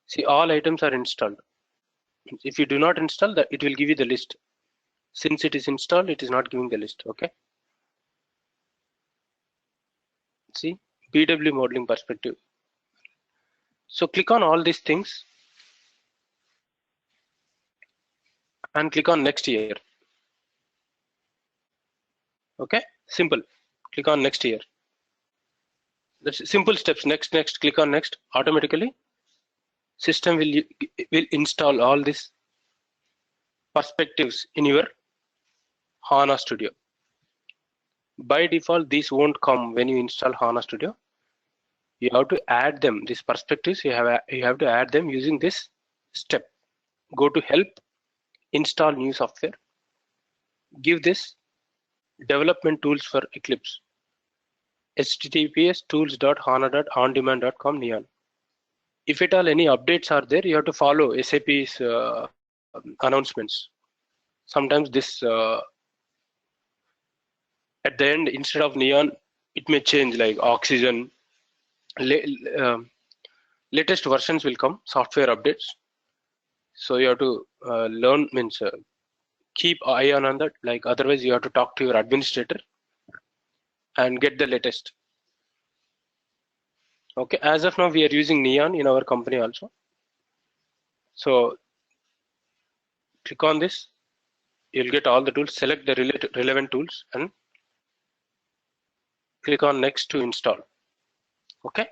See, all items are installed. If you do not install that, it will give you the list. Since it is installed, it is not giving the list, okay? See, BW modeling perspective. So click on all these things and click on next year. Okay, simple. Click on next year. That's simple steps. Next, click on next. Automatically, system will install all these perspectives in your HANA Studio. By default, these won't come when you install HANA Studio. You have to add them. These perspectives, you have to add them using this step. Go to help, install new software. Give this development tools for Eclipse. HTTPS tools.hana.ondemand.com neon. If at all any updates are there, you have to follow SAP's announcements. Sometimes this at the end, instead of neon, it may change, like oxygen. Latest versions will come, software updates. So you have to learn, means keep eye on that. Like otherwise, you have to talk to your administrator and get the latest. Okay, as of now, we are using neon in our company also. So click on this. You'll get all the tools. Select the relevant tools and click on next to install. Okay.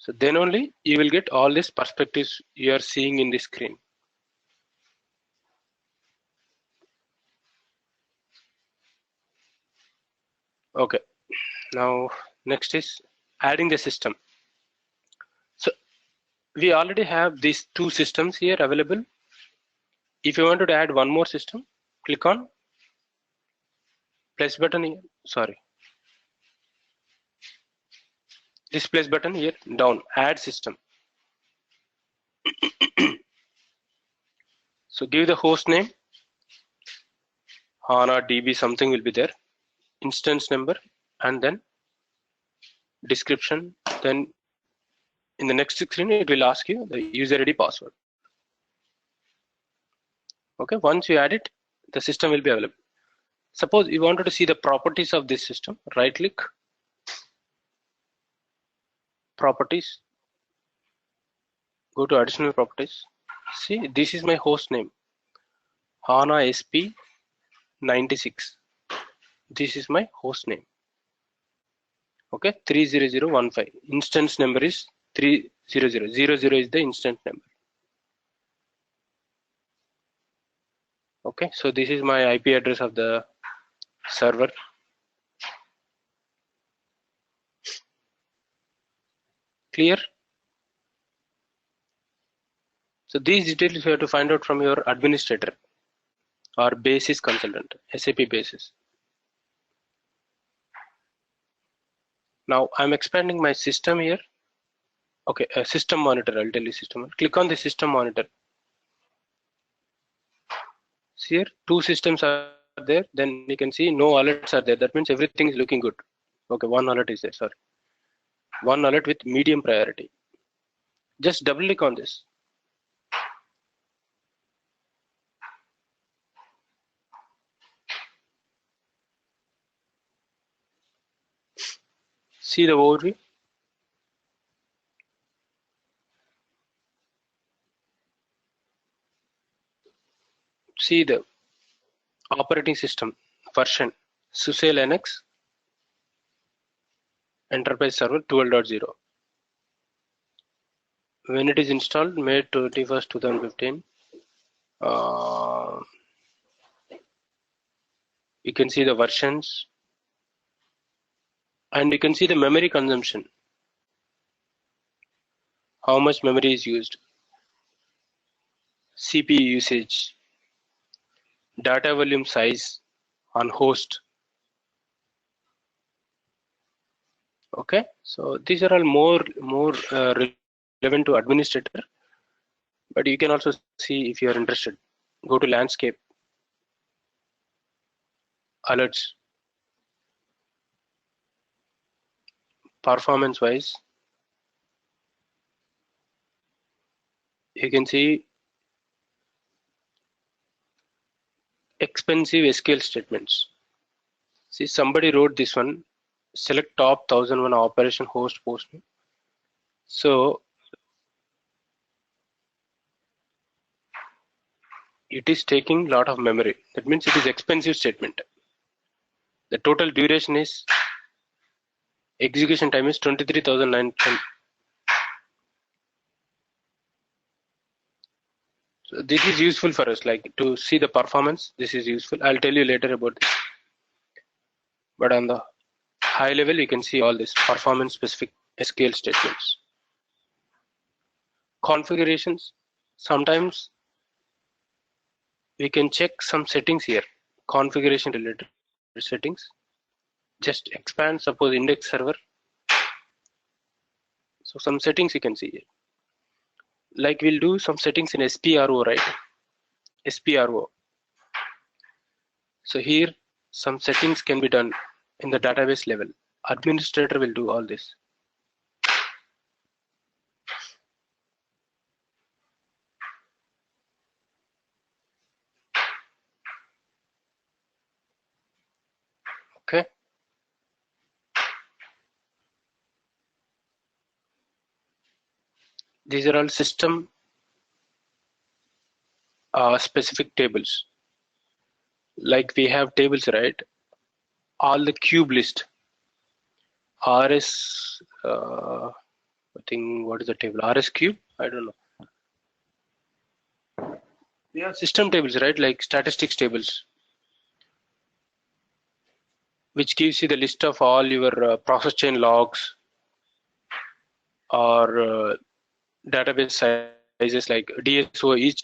So then only you will get all these perspectives you are seeing in the screen. Okay, now next is adding the system. So we already have these two systems here available. If you wanted to add one more system, click on plus button here. Sorry, this plus button here down, add system. So give the host name, HANA DB something will be there, instance number, and then description. Then in the next screen it will ask you the user ID password. Okay, once you add it, the system will be available. Suppose you wanted to see the properties of this system, right click, properties, go to additional properties. See, this is my host name, HANA SP 96. This is my host name. Okay, 30015. Instance number is 300. 00 is the instance number. Okay, so this is my IP address of the server. Clear? So these details you have to find out from your administrator or basis consultant, SAP basis. Now I'm expanding my system here. Okay, a system monitor, I'll tell you system. Click on the system monitor. See here, two systems are there. Then you can see no alerts are there. That means everything is looking good. Okay, one alert is there, sorry. One alert with medium priority. Just double click on this. See the overview. See the operating system version, SUSE Linux Enterprise Server 12.0. When it is installed, May 21st, 2015. You can see the versions and you can see the memory consumption. How much memory is used, CPU usage, data volume size on host. Okay, so these are all more relevant to administrator, but you can also see if you are interested. Go to landscape, alerts, performance wise. You can see expensive SQL statements. See, somebody wrote this one, select top 1001 operation host post. So it is taking a lot of memory. That means it is expensive statement. The total duration is, execution time is 23,910. So this is useful for us, like to see the performance. This is useful. I'll tell you later about this. But on the high level, you can see all this performance specific SQL statements. Configurations. Sometimes we can check some settings here. Configuration related settings. Just expand, suppose index server. So some settings you can see here. Like we'll do some settings in SPRO, right? SPRO. So here some settings can be done in the database level. Administrator will do all this. Okay. These are all system specific tables. Like we have tables, right? All the cube list, RS, I think, what is the table? RS cube? I don't know. We have system tables, right? Like statistics tables, which gives you the list of all your process chain logs or database sizes, like DSO, each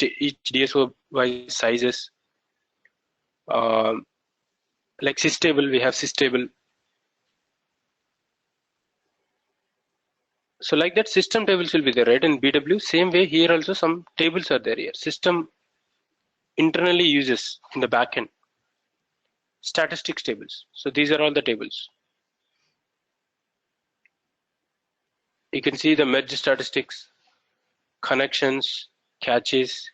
DSO wise sizes. Like systable, we have systable. So like that, system tables will be there, right? In BW, same way here also some tables are there here. System internally uses in the backend statistics tables. So these are all the tables. You can see the merge statistics, connections, caches.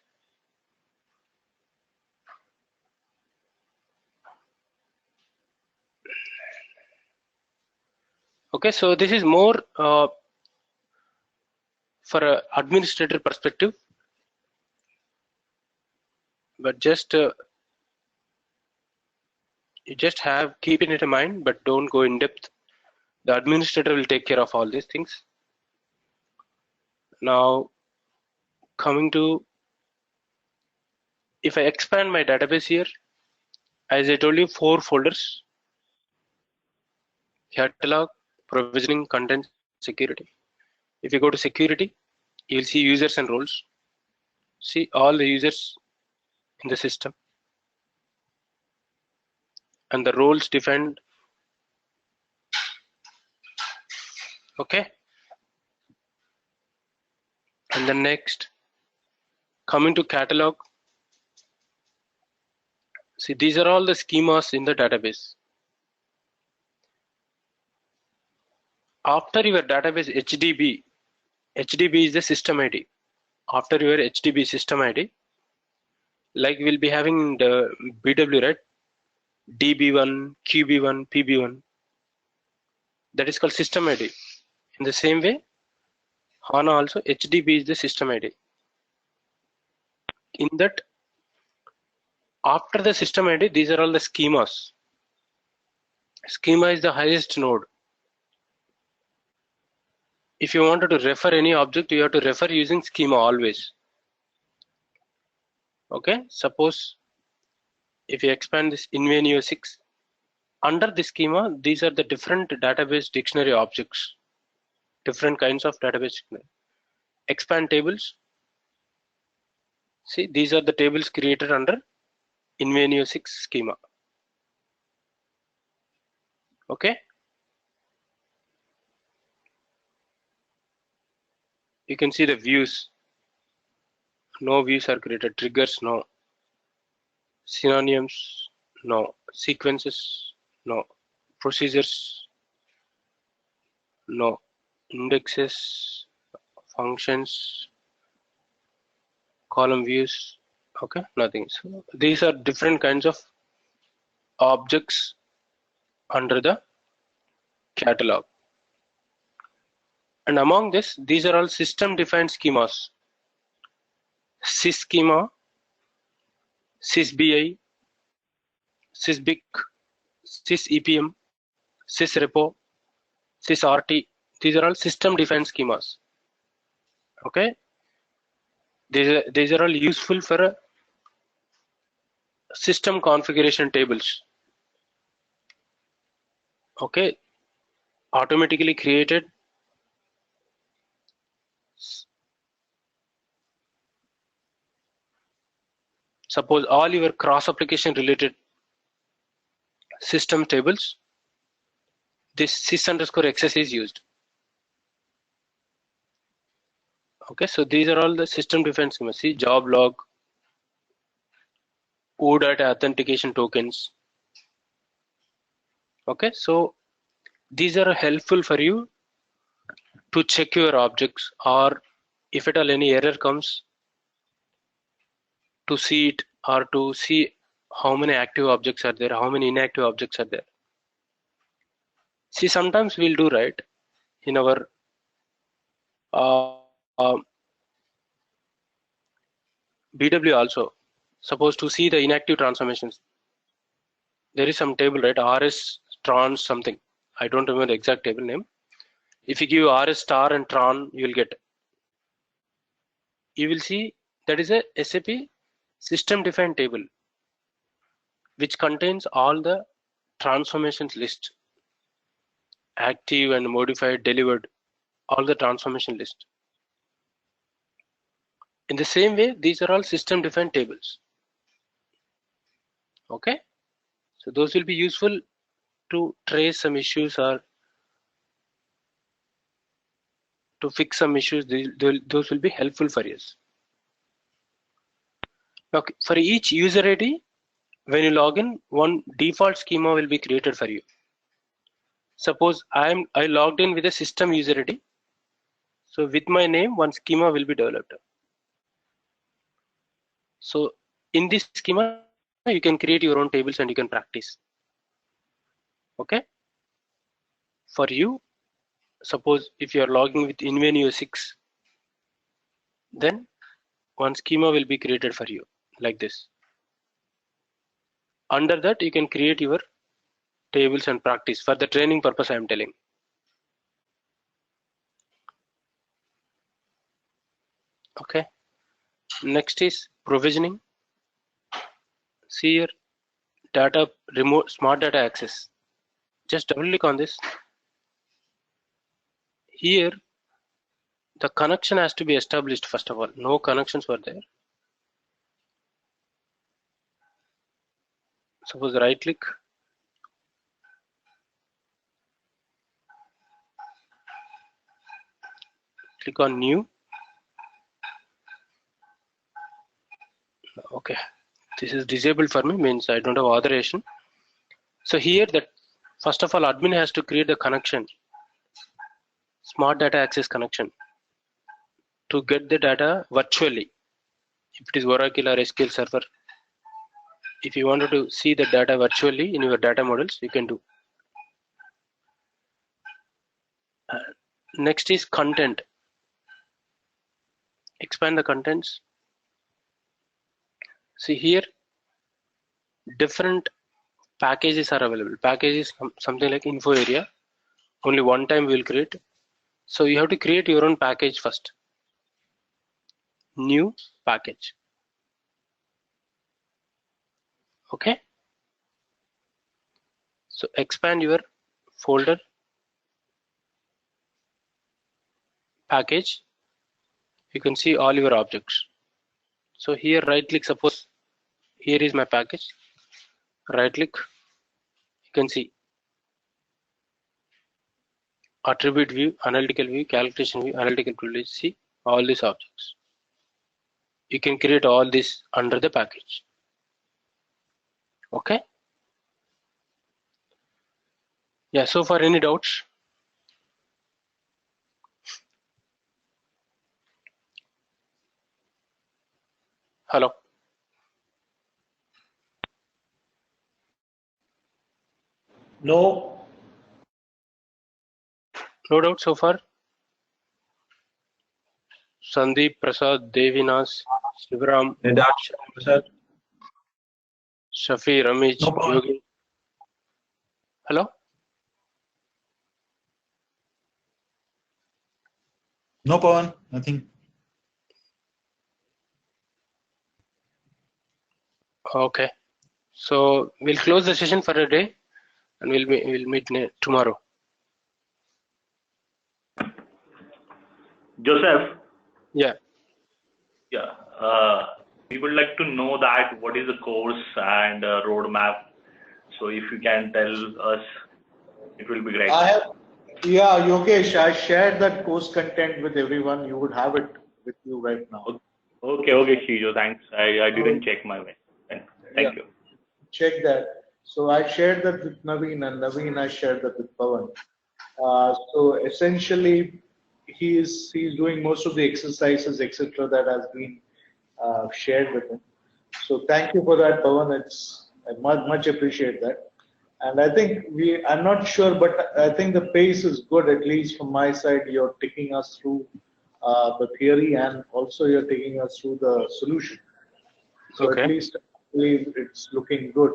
Okay, so this is more for an administrator perspective, but just you just keep it in mind, but don't go in depth. The administrator will take care of all these things. Now, coming to, if I expand my database here, as I told you, 4 folders: catalog, provisioning, content, security. If you go to security, you'll see users and roles. See all the users in the system and the roles defined. Okay. And then next, coming to catalog. See, these are all the schemas in the database. After your database HDB is the system ID. After your HDB system ID, like we'll be having the BW, right? DB1, QB1, PB1. That is called system ID. In the same way, HANA also, HDB is the system ID. In that, after the system ID, these are all the schemas. Schema is the highest node. If you wanted to refer any object, you have to refer using schema always. Okay, suppose if you expand this Invenio 6, under the schema, these are the different database dictionary objects, different kinds of database dictionary. Expand tables. See, these are the tables created under Invenio 6 schema. Okay. You can see the views. No views are created. Triggers, no. Synonyms, no. Sequences, no. Procedures, no. Indexes, functions, column views, okay, nothing. So these are different kinds of objects under the catalog. And among this, these are all system defined schemas. Sys schema, sysbi, sysbic, sysepm, sysrepo, sysrt. These are all system defined schemas. Okay, these are all useful for system configuration tables. Okay, automatically created. Suppose all your cross application related system tables, this sys_access is used. Okay, so these are all the system defined schemas. See, job log, OData authentication tokens. Okay, so these are helpful for you to check your objects, or if at all any error comes, to see it, or to see how many active objects are there, how many inactive objects are there. See, sometimes we'll do, right, in our BW also. Suppose to see the inactive transformations, there is some table, right, RS trans something. I don't remember the exact table name. If you give RS star and tron, you will get. You will see that is a SAP system defined table which contains all the transformations list, active and modified, delivered, all the transformation list. In the same way, these are all system defined tables. Okay, so those will be useful to trace some issues or to fix some issues. Those will be helpful for you. Okay, for each user ID, when you log in, one default schema will be created for you. Suppose I logged in with a system user ID. So with my name, one schema will be developed. So in this schema, you can create your own tables and you can practice. Okay. For you, suppose if you are logging with Invenio 6, then one schema will be created for you like this. Under that, you can create your tables and practice. For the training purpose, I am telling. Okay. Next is provisioning. See here, data remote smart data access. Just double click on this. Here, the connection has to be established first of all. No connections were there. Suppose right click. Click on new. Okay, this is disabled for me, means I don't have authorization. So here, that first of all, admin has to create the connection, smart data access connection, to get the data virtually. If it is Oracle or SQL Server, if you wanted to see the data virtually in your data models, you can do. Next is content. Expand the contents. See here, different packages are available. Packages something like info area. Only one time we will create. So you have to create your own package first. New package. Okay. So expand your folder package. You can see all your objects. So here right click, suppose here is my package. Right click, you can see attribute view, analytical view, calculation view, analytical privilege. See all these objects. You can create all this under the package. Okay. Yeah, so far any doubts? Hello.
No.
No doubt so far. Sandeep, Prasad, Devinas, Shivaram,
Prasad.
Shafi, Ramesh,
No,
Yogi. Hello.
No, Pawan, nothing.
Okay. So we'll close the session for a day, and we'll meet tomorrow.
Joseph.
Yeah.
Yeah. We would like to know that what is the course and roadmap. So if you can tell us, it will be great.
Yeah, Yogesh, I shared that course content with everyone. You would have it with you right now.
Okay, Shijo, thanks. I didn't check my mail. Thank you.
Check that. So I shared that with Naveen, and Naveen I shared that with Pawan. So essentially, he's doing most of the exercises, etc., that has been shared with him. So thank you for that, Pawan. I much appreciate that. And I think I'm not sure, but I think the pace is good, at least from my side. You're taking us through the theory, and also you're taking us through the solution. So
okay.
At least it's looking good.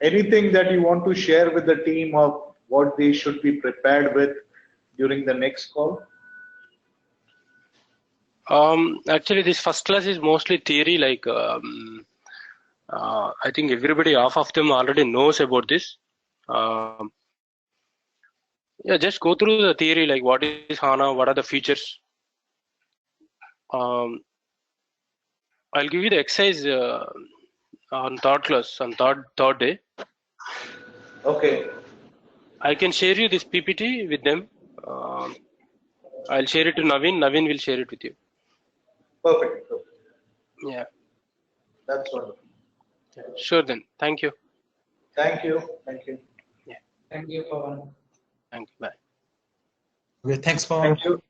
Anything that you want to share with the team of what they should be prepared with during the next call?
Actually, this first class is mostly theory. Like I think everybody, half of them already knows about this. Yeah, just go through the theory, like what is HANA, what are the features. I'll give you the exercise on third class, on third day.
Okay.
I can share you this PPT with them. I'll share it to Naveen. Naveen will share it with you.
Perfect.
Yeah.
That's wonderful.
Sure then. Thank you.
Thank you. Thank you.
Yeah.
Thank you, Pawan.
Thank you. Bye.
Okay, thanks, Pawan.
Thank you.